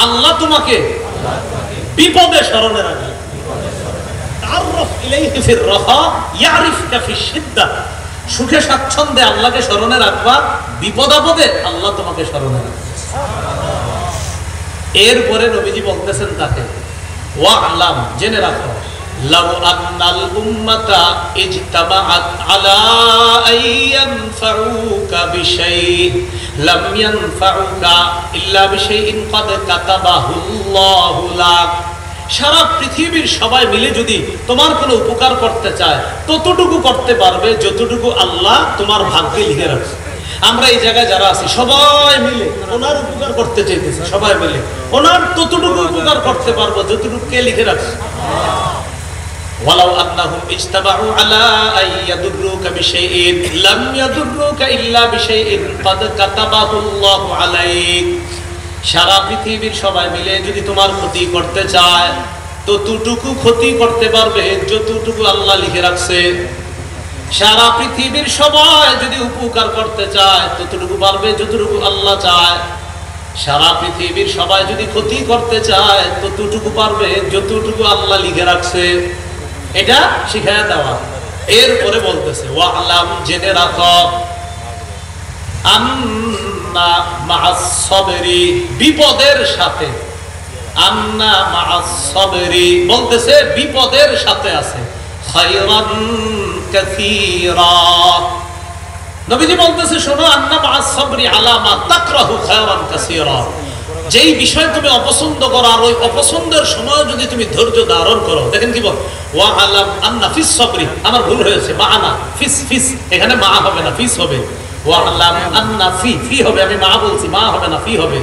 আল্লাহ তোমাকে বিপদে স্মরণে রাখবে। তাআররাফ ইলাইহি ফির রাখা ইয়ারিফকা ফিশ শিদ্দা, সুখে স্বাচ্ছন্দ্যে আল্লাহকে স্মরণে রাখবা, বিপদ আপদে আল্লাহ তোমাকে স্মরণে রাখবে। এরপরে নবীজি বলতেছেন তাকে, ওয়া'লাম, জেনে রাখো, লাউ আন্নাল উম্মাতা ইজতামাআত আলা আইয়ানফাউকা বিশাইইন লাম ইয়ানফাউকা ইল্লা বিশাইইন ক্বাদ কাতাবাহুল্লাহু লাক। সারা পৃথিবীর সবাই মিলে যদি তোমার কোনো উপকার করতে চায় ততটুকু করতে পারবে যতটুকু আল্লাহ তোমার ভাগ্যে লিখে রাখছে। আমরা এই জায়গায় যারা আছি সবাই মিলে ওনার উপকার করতে চাইতেছি, সবাই মিলে ওনার ততটুকু উপকার করতে পারবো যতটুকু কে লিখে রাখছে। ওয়ালাউ আন্নাহুম ইজতামাউ আলা আইয়াদুররুকা বিশাইইন লাম ইয়াদুররুকা ইল্লা বিশাইইন ক্বাদ কাতাবাহুল্লাহু আলাইক। সারা পৃথিবীর সবাই মিলে যদি তোমার ক্ষতি করতে চায় ততটুকু ক্ষতি করতে পারবে যতটুকু আল্লাহ লিখে রাখছে। সারা পৃথিবীর সবাই যদি উপকার করতে চায় ততটুকু পারবে যতটুকু আল্লাহ চায়। সারা পৃথিবীর সবাই যদি ক্ষতি করতে চায় ততটুকু পারবে যতটুকু আল্লাহ লিখে রাখছে। এটা শিখায়া দেওয়া। এরপরে বলতেছে, ওয়া'লাম, জেনে রাখো, আন্না মা'আস সাবরি, বিপদের সাথে, আন্না মা'আস সাবরি বলতেছে বিপদের সাথে আছে খায়রান কাসীরা। নবীজি বলতেছে শোনো, আন্না মা'আস সাবরি আলা মা তাকরাহু খায়রান কাসীরা, যেই বিষয় তুমি অপছন্দ করো আর ওই অপছন্দের সময় যদি তুমি ধৈর্য ধারণ করো। দেখেন কি বল, ওয়া'লাম আন্না ফিস সাবরি, আমার ভুল হয়েছে, মা'আনা ফিস, ফিস এখানে মা হবে না, ফিস হবে। ওয়া'লাম আন্না ফি হবে, আমি মা বলছি, মা হবে না, ফি হবে।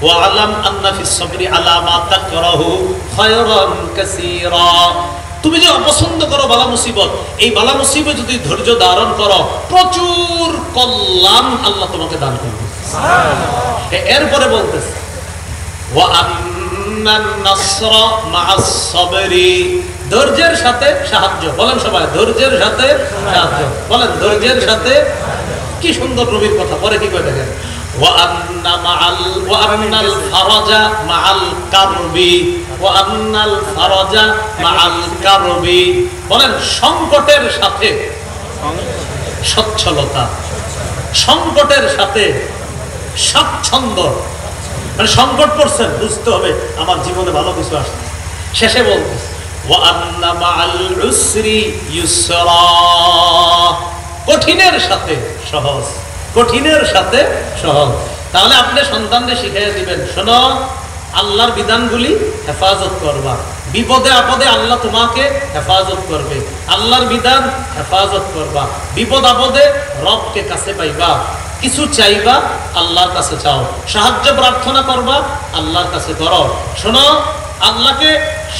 ওয়া'লাম আন্না ফিস সাবরি আলা মা তাকরাহু খায়রান কাসীরা, তুমি যে অপছন্দ করো বালা মুসিবত, এই বালা মুসিবত যদি ধৈর্য ধারণ করো প্রচুর কল্যাণ আল্লাহ তোমাকে দান করবে। এরপরে বলতেছে, ওয়া আন্নান নাসরা মা'আস সাবরি, ধৈর্যের সাথে সাহায্য। বলেন সবাই, ধৈর্যের সাথে সাহায্য, বলেন ধৈর্যের সাথে। কি সুন্দর নবীর কথা, পরে কি কয় দেখেন, ওয়া আন্নাল ফারাজা মা'আল কারবি, ওয়া আন্নাল ফারাজা মা'আল কারবি, বলেন সংকটের সাথে সচ্ছলতা, সংকটের সাথে স্বাচ্ছন্দ্য। মানে সংকট পড়ছেন, বুঝতে হবে আমার জীবনে ভালো কিছু আসছে। শেষে বলতেছে, ওয়া আন্না মা'আল উসরি ইউসরা, কঠিনের সাথে সহজ, কঠিনের সাথে সহজ। তাহলে আপনি সন্তানকে শিখিয়ে দিবেন, শোনো আল্লাহর বিধানগুলি হেফাজত করবা, বিপদে আপদে আল্লাহ তোমাকে হেফাজত করবে, আল্লাহর বিধান হেফাজত করবা, বিপদ আপদে রবকে কাছে পাইবা, কিছু চাইবা আল্লাহর কাছে চাও, সাহায্য প্রার্থনা করবা আল্লাহর কাছে করো। শোনো আল্লাহকে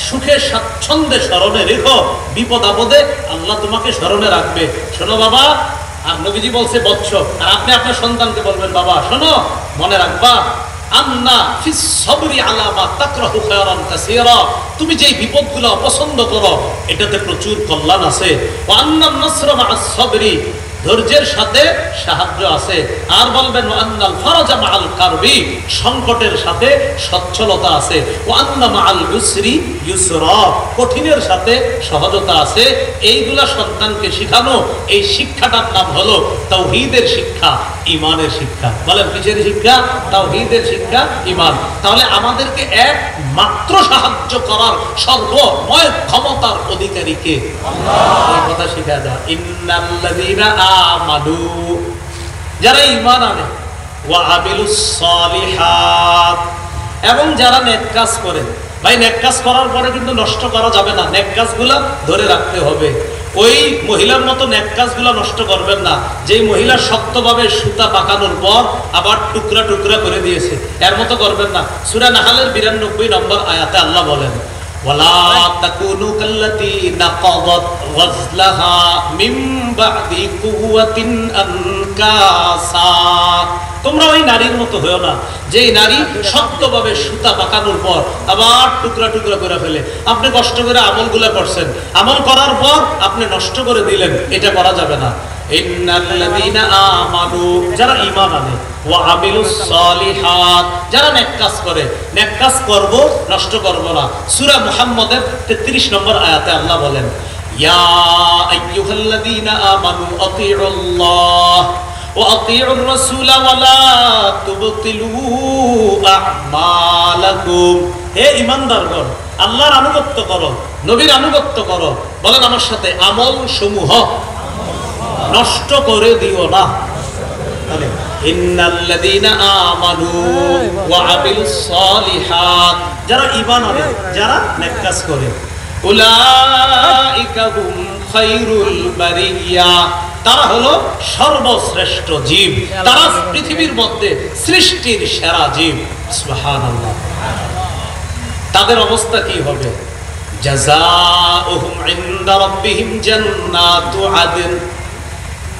সুখে স্বাচ্ছন্দ্যে স্মরণে রেখো, বিপদ আপদে আল্লাহ তোমাকে স্মরণে রাখবে। শোনো বাবা, আর নবীজি বলছে বৎস, আর আপনি আপনার সন্তানকে বলবেন বাবা শোনো, মনে রাখবা, আন্না ফিস সাবরি আলা মা তাকরাহু খায়রান কাসীরা, তুমি যেই বিপদগুলো অপছন্দ করো এটাতে প্রচুর কল্যাণ আছে। ওয়া আন্নান নাসরা মা'আস সাবরি, ধৈর্যের সাথে সাহায্য আছে। আর বলবেন ওয়া আন্নাল ফারাজা মা'আল কারবি, সংকটের সাথে সচ্ছলতা আছে। ওয়া আন্না মা'আল উসরি ইউসরা, কঠিনের সাথে সহজতা আছে। এইগুলা সন্তানকে শিখানো, এই শিক্ষাটার নাম হলো তাওহীদের শিক্ষা, ঈমানের শিক্ষা। বলেন কিসের শিক্ষা? তাওহীদের শিক্ষা, ঈমান। তাহলে আমাদেরকে একমাত্র সাহায্য করার সর্বময় ক্ষমতার অধিকারীকে আল্লাহ, এই কথা শিখা দেওয়া। ইন্নাল্লাযীনা আমানু, যারা ঈমান আনে, ওয়া আমিলুস সালিহাত, এবং যারা নেক কাজ করে। ভাই নেক কাজ করার পরে কিন্তু নষ্ট করা যাবে না, নেক কাজগুলা ধরে রাখতে হবে। ওই মহিলার মতো নেক কাজগুলা নষ্ট করবেন না, যেই মহিলা শক্তভাবে সুতা পাকানোর পর আবার টুকরা টুকরা করে দিয়েছে, এর মতো করবেন না। সূরা নাহলের 92 নম্বর আয়াতে আল্লাহ বলেন, ওয়ালা তাকুনু কাল্লাতী নাকাদাত গাজলাহা মিন বা'দি কুওয়াতিন আনকাসা, তোমরা ওই নারীর মতো হয়েও না যেই নারী শক্তভাবে সুতা পাকানোর পর আবার টুকরা টুকরা করে ফেলে। আপনি কষ্ট করে আমলগুলা করছেন, আমল করার পর আপনি নষ্ট করে দিলেন, এটা করা যাবে না। ইন্নাল্লাযীনা আমানু, যারা ঈমান আনে, ওয়া আমিলুস সালিহাত, যারা নেক কাজ করে, নেক কাজ করব, নষ্ট করব না। সূরা মুহাম্মদের 33 নম্বর আয়াতে আল্লাহ বলেন, ইয়া আইয়ুহাল্লাযীনা আমানু আতিউল্লাহ وأطيعوا الرسول ولا تبطلوا أعمالكم হে ঈমানদারগণ আল্লাহর আনুগত্য করো নবীর আনুগত্য করো বলেন আমার সাথে আমল সমূহ নষ্ট করে দিও না ইন্নাল্লাযীনা আমানু ওয়া আমিলুস সালিহাত যারা ঈমান আনে যারা নেক কাজ করে উলাইকা হুম খায়রুল বারিয়া তারা হলো সর্বশ্রেষ্ঠ জীব তারা পৃথিবীর মধ্যে সৃষ্টির সেরা জীব সুবহানাল্লাহ তাদের অবস্থা কি হবে জাযাউহুম ইনদা রাব্বিহিম জান্নাতু আদন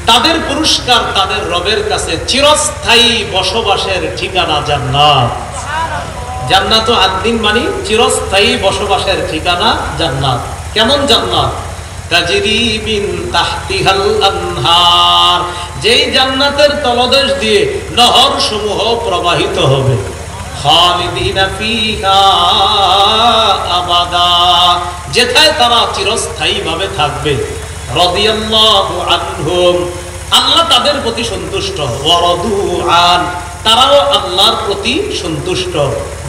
তাদের পুরস্কার তাদের রবের কাছে চিরস্থায়ী বসবাসের ঠিকানা জান্নাত জান্নাতু আদন মানে চিরস্থায়ী বসবাসের ঠিকানা জান্নাত কেমন জান্নাত তাজরি মিন তাহতিহাল আনহার যেই জান্নাতের তলদেশ দিয়ে নহর সমূহ প্রবাহিত হবে খালিদিনা ফিহা আবাদা যেথায় তারা চিরস্থায়ী ভাবে থাকবে রাদিয়াল্লাহু আনহুম আল্লাহ তাদের প্রতি সন্তুষ্ট ওয়া রাদু আন তারাও আল্লাহর প্রতি সন্তুষ্ট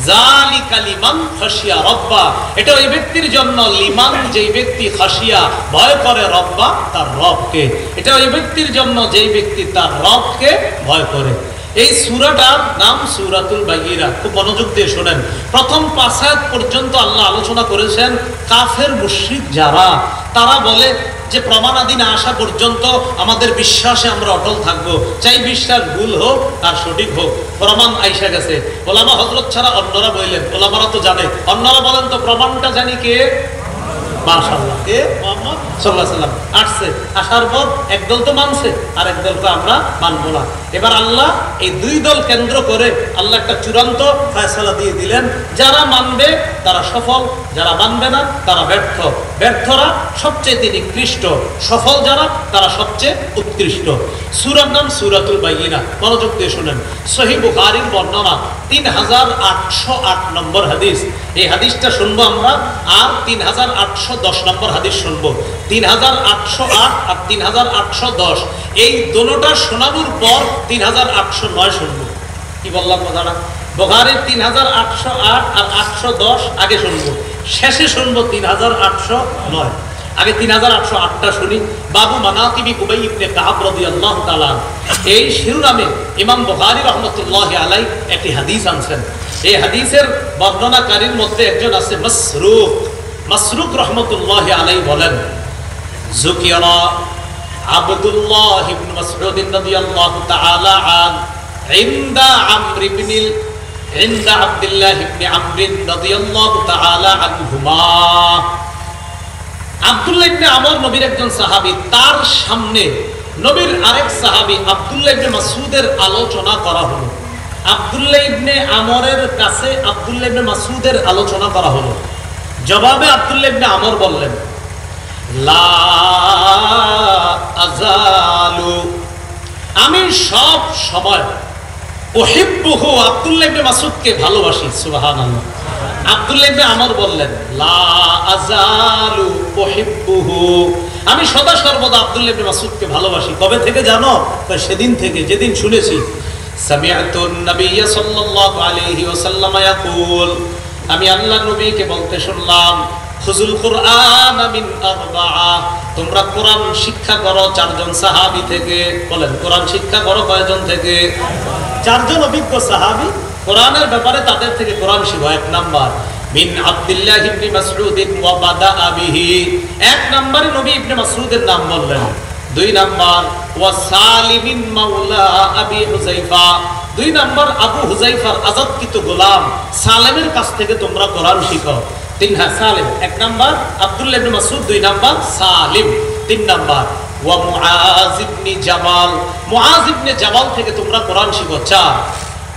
যালিকা লিমান খাশিয়া রাব্বা এটা ওই ব্যক্তির জন্য লিমান যেই ব্যক্তি খাশিয়া ভয় করে রব্বা তার রবকে এটা ওই ব্যক্তির জন্য যেই ব্যক্তি তার রবকে ভয় করে এই সূরাটার নাম সূরাতুল বায়িনা খুব মনোযোগ দিয়ে শুনেন প্রথম 5 আয়াত পর্যন্ত আল্লাহ আলোচনা করেছেন কাফের মুশরিক যারা তারা বলে যে প্রমাণাদি না আসা পর্যন্ত আমাদের বিশ্বাসে আমরা অটল থাকব চাই বিশ্বাস ভুল হোক আর সঠিক হোক প্রমাণ আইসা গেছে ওলামা হযরত ছাড়া অন্যরা বললেন ওলামারা তো জানে অন্যরা বলেন তো প্রমাণটা জানি কে মাশাআল্লাহ কে মুহাম্মদ সাল্লাল্লাহু আলাইহি সাল্লাম আসছে আসার পর একদল তো মানছে আর একদলকে আমরা মানব না এবার আল্লাহ এই দুই দল কেন্দ্র করে আল্লাহ একটা চূড়ান্ত ফয়সালা দিয়ে দিলেন যারা মানবে তারা সফল যারা মানবে না তারা ব্যর্থ ব্যর্থরা সবচেয়ে নিকৃষ্ট সফল যারা তারা সবচেয়ে উৎকৃষ্ট সূরার নাম সূরাতুল বায়িনা মনোযোগ দিয়ে শুনেন সহিহ বুখারীর বর্ণনা 3808 নম্বর হাদিস এই হাদিসটা শুনবো আমরা আর 3810 নম্বর হাদিস শুনবো 3808 আর 3810 এই দুটোটা শোনানোর পর 3809 শুনবো কি বললাম কথাটা বুখারীর 3808 আর 810 আগে শুনবো শেষে শুনবো 3809 আগে 3808টা শুনি বাবু মানাকিবি উবাই ইবনে কাব রাদিয়াল্লাহু তাআলা এই শিরোনামে ইমাম বুখারী রাহমাতুল্লাহি আলাইহি একটি হাদিস আনছেন এই হাদিসের বর্ণনাকারীর মধ্যে একজন আছে মাসরুক রাহমাতুল্লাহি আলাইহি বলেন যুকিরা আব্দুল্লাহ ইবনে মাসউদ রাদিয়াল্লাহু তাআলা আন ইনদা আব্দুল্লাহ ইবনে আমর রাদিয়াল্লাহু তাআলা আনহুমা আব্দুল্লাহ ইবনে আমর নবীর একজন সাহাবী তার সামনে নবীর আরেক সাহাবী আব্দুল্লাহ ইবনে মাসউদের আলোচনা করা হলো আব্দুল্লাহ ইবনে আমরের কাছে আব্দুল্লাহ ইবনে মাসউদের আলোচনা করা হলো জবাবে আব্দুল্লাহ ইবনে আমর বললেন লা আযালু আমি সব সময় উহিব্বুহু আব্দুল্লাহ ইবনে মাসউদকে ভালোবাসি সুবহানাল্লাহ আব্দুল্লাহ ইবনে আমর বললেন লা আযালু উহিব্বুহু আমি সদা সর্বদা আব্দুল্লাহ ইবনে মাসউদকে ভালোবাসি কবে থেকে জানো সেদিন থেকে যেদিন শুনেছি সামিআতুন নবিয়্য সাল্লাল্লাহু আলাইহি ওয়াসাল্লাম ইয়াকুল আমি আল্লাহর নবীকে বলতে শুনলাম খুজুল কুরআন মিন আরবাআ তোমরা কোরআন শিক্ষা করো চারজন সাহাবী থেকে বলেন কোরআন শিক্ষা করো কয়জন থেকে চারজন অভিজ্ঞ সাহাবী কোরআনের ব্যাপারে তাদের থেকে কোরআন শিখো এক নাম্বার মিন আব্দুল্লাহ ইবনে মাসউদ ওয়া বাদাআ বিহি এক নম্বরে নবী ইবনে মাসউদের নাম বললেন দুই নাম্বার ওয়া সালিমিন মাওলা আবি হুযায়ফা দুই নাম্বার আবু হুযায়ফার আযাদকৃত গোলাম সালেমের কাছ থেকে তোমরা কোরআন শিখো তিন সালেম এক নাম্বার আব্দুল্লাহ ইবনে মাসউদ দুই নাম্বার সালিম তিন নাম্বার ওয়া মুআজ ইবনে জাবাল থেকে তোমরা কোরআন শিখো চার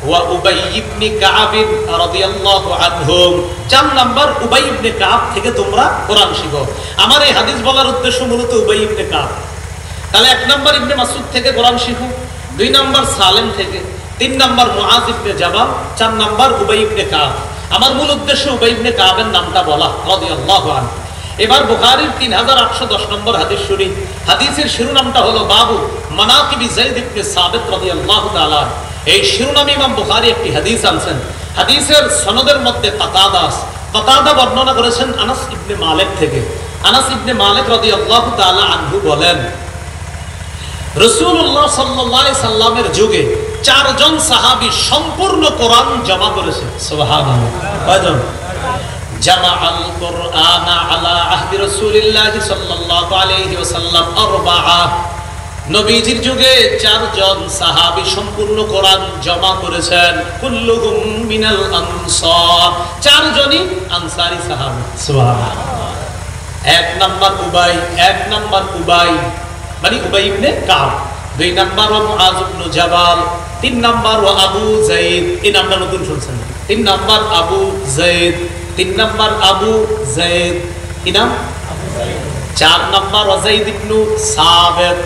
ওয়া উবাই ইবনে কাব রাদিয়াল্লাহু আনহুম চার নাম্বার উবাই ইবনে কাব থেকে তোমরা কোরআন শিখো আমার এই হাদিস বলার উদ্দেশ্য মূলত উবাই ইবনে কাব তাহলে এক নাম্বার ইবনে মাসউদ থেকে কোরআন শিখো দুই নাম্বার সালেম থেকে তিন নাম্বার মুআজ ইবনে জাবাল চার নাম্বার উবাই ইবনে কাব আমার মূল উদ্দেশ্য উবাই ইবনে কাবের নামটা বলা রাদিয়াল্লাহু আনহু এবার বুখারীর 3810 নম্বর হাদিস শুনি। হাদিসের শিরোনামটা হলো বাবু মানাকিবি যায়েদ ইবনে সাবিত রাদিয়াল্লাহু তাআলা। এই শিরোনামে ইমাম বুখারী একটি হাদিস আনছেন। হাদিসের সনদের মধ্যে কাতাদা বর্ণনা করেছেন আনাস ইবনে মালিক থেকে। আনাস ইবনে মালিক রাদিয়াল্লাহু তাআলা আনহু বলেন, রাসূলুল্লাহ সাল্লাল্লাহু আলাইহি সাল্লামের যুগে 4 জন সাহাবী সম্পূর্ণ কোরআন জমা করেছেন। সুবহানাল্লাহ। কয়জন? জামাআল কুরআনা আলা আহদি রাসূলিল্লাহ সাল্লাল্লাহু আলাইহি ওয়াসাল্লাম আরবাআ। নবীজির যুগে 4 জন সাহাবী সম্পূর্ণ কোরআন জমা করেছেন। কুল্লুহুম মিনাল আনসার, 4 জনই আনসারী সাহাবী। সুবহানাল্লাহ। 1 নাম্বার উবাই মানে উবাই ইবনে কাব, 2 নাম্বার মুআয ইবনে জাবাল, 3 নাম্বার আবু যায়েদ। এই নামটা নতুন শুনছেন। 3 নাম্বার আবু যায়েদ, 3 নাম্বার আবু যায়েদ, কি নাম? আবু যায়েদ। 4 নাম্বার যায়েদ ইবনে সাবিত।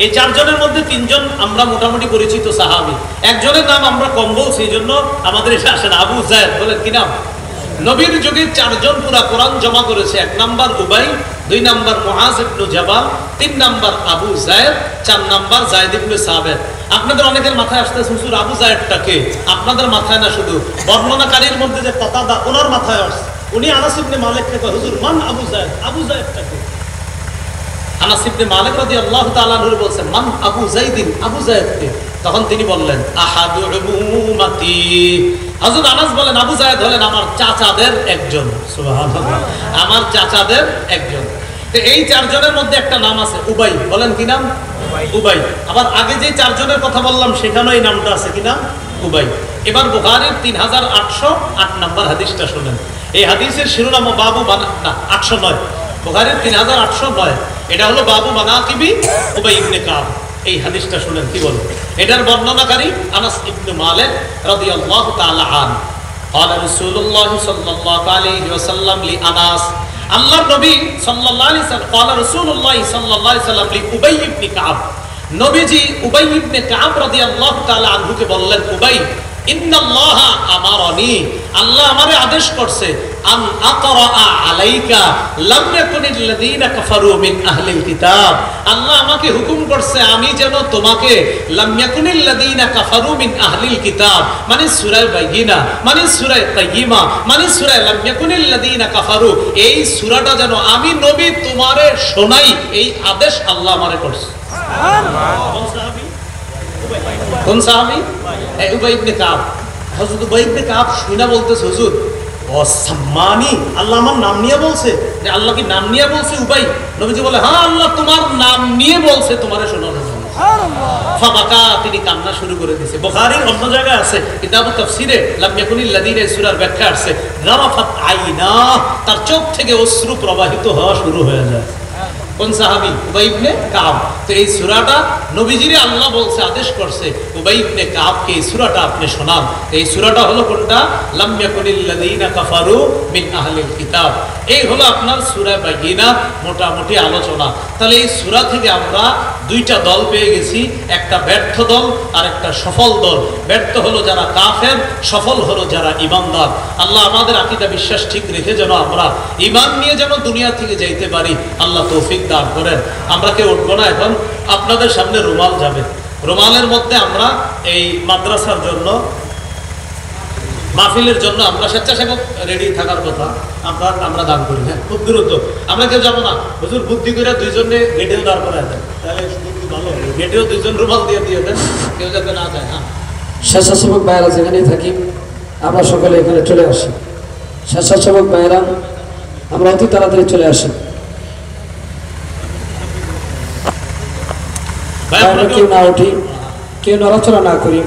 এই 4 জনের মধ্যে 3 জন আমরা মোটামুটি পরিচিত সাহাবী, একজনের নাম আমরা কম বলছি, এইজন্য আমাদের এসে আসেন আবু যায়েদ। বলেন কি নাম? নবীর যুগে 4 জন পুরা কোরআন জমা করেছে। 1 নাম্বার উবাই, 2 নাম্বার মুআয ইবনে জাবাল, 3 নাম্বার আবু যায়েদ, 4 নাম্বার যায়েদ ইবনে সাবিত। আপনাদের অনেকের মাথায় আসছে হুজুর আবু যায়েদটা কে? আপনাদের মাথায় না, শুধু বর্ণনাকারীর মধ্যে যে কাতাদা ওনার মাথায় আসছে। উনি আনাস ইবনে মালিককে কয়, হুজুর মান আবু যায়েদ, আবু যায়েদটা কে? আনাস ইবনে মালিক রাদিয়াল্লাহু তাআলা আনহু বলেন, মান আবু যায়েদিন, আবু যায়েদ কে? তখন তিনি বললেন, আহাদু উম্মতি। হযরত আনাস বলেন, আবু যায়েদ হলেন আমার চাচাদের একজন। সুবহানাল্লাহ। আমার চাচাদের একজন। তো এই 4 জনের মধ্যে একটা নাম আছে উবাই। বলেন কি নাম? উবাই। আবার আগে যে 4 জনের কথা বললাম সেখানেও এই নামটা আছে, কি নাম? উবাই। এবার বুখারীর 3808 নম্বর হাদিসটা শুনেন। এই হাদিসের শিরোনাম বাবু না 809, বুখারীর 3809। এটা হলো বাবু মানাকিবি উবাই ইবনে কাব। এই হাদিসটা শুনেন কি বলে। এটার বর্ণনাকারী আনাস ইবনে মালিক রাদিয়াল্লাহু তাআলা আনহু। قال رسول الله صلى الله عليه وسلم لأناس, আল্লাহর নবী সাল্লাল্লাহু আলাইহি ওয়াসাল্লাম قال رسول الله صلى الله عليه وسلم لأبي بن كعب, নবীজি উবাই ইবনে কাব রাদিয়াল্লাহু তাআলা আনহুকে বললেন, উবাই ইন্নাল্লাহা আমারানি, আল্লাহ আমারে আদেশ করছে, আন আকরা আলাইকা লাম ইয়াকুনিল লাযিনা কাফারু মিন আহলিল কিতাব, আল্লাহ আমাকে হুকুম করছে আমি যেন তোমাকে লাম ইয়াকুনিল লাযিনা কাফারু মিন আহলিল কিতাব মানে সূরা বাইয়িনা মানে সূরা তাইয়্যিমা মানে সূরা লাম ইয়াকুনিল লাযিনা কাফারু, এই সূরাটা যেন আমি নবী তোমারে শোনাই, এই আদেশ আল্লাহ আমারে করছে। সুবহানাল্লাহ। কোন সাহাবী? উবাই ইবনে কাব। হযরত উবাই ইবনে কাব শুনে বলতেছে, হুজুর অসম্মানী, আল্লাহ আমার নাম নিয়ে বলছে। যে আল্লাহ কি নাম নিয়ে বলছে উবাই? নবীজি বলে, হ্যাঁ আল্লাহ তোমার নাম নিয়ে বলছে তোমারে শোনানোর জন্য। ফাবাকা, তিনি কান্না শুরু করে দিয়েছে। বুখারীর অন্য জায়গায় আছে কিতাবুত তাফসিরে লাম ইয়াকুনিল লাযিনা সূরার ব্যাখ্যা আছে, যারাফাত আইনা, তার চোখ থেকে অশ্রু প্রবাহিত হওয়া শুরু হয়ে যায়। কোন সাহাবী? উবাই ইবনে কাব। তো এই সূরাটা নবীজিরে আল্লাহ বলছে, আদেশ করছে উবাই ইবনে কাবকে এই সূরাটা আপনি শোনান। এই সূরাটা হলো কোনটা? লাম ইয়াকুনিল লাযিনা কাফারু মিন আহলিল কিতাব। এই হলো আপনার সূরা বাইয়িনা মোটামুটি আলোচনা। তাহলে এই সূরা থেকে আমরা 2টা দল পেয়ে গেছি, একটা ব্যর্থ দল আর একটা সফল দল। ব্যর্থ হলো যারা কাফের, সফল হলো যারা ঈমানদার। আল্লাহ আমাদের আকীদা বিশ্বাস ঠিক রেখে যেন আমরা ঈমান নিয়ে যেন দুনিয়া থেকে যাইতে পারি, আল্লাহ তৌফিক দান করেন। আমরা কেউ উঠবো না, এখন আপনাদের সামনে রুমাল যাবে। রুমালের মধ্যে আমরা এই মাদ্রাসার জন্য, মাহফিলের জন্য আমরা স্বেচ্ছাসেবক রেডি থাকার কথা, আমরা দান করি। হ্যাঁ, খুব দ্রুত আমরা কেউ যাবো না। হুজুর বুদ্ধি করে 2 জনে গেটেও দাঁড় করে দেন, তাহলে ভালো হবে। গেটেও 2 জন রুমাল দিয়ে দেন, কেউ যাতে না যায়। হ্যাঁ, স্বেচ্ছাসেবক ভাইয়েরা যেখানেই থাকি আমরা সকলে এখানে চলে আসি। স্বেচ্ছাসেবক ভাইয়েরা আমরা অতি তাড়াতাড়ি চলে আসি। আমরা কেউ না উঠি, কেউ নড়াচড়া না করি।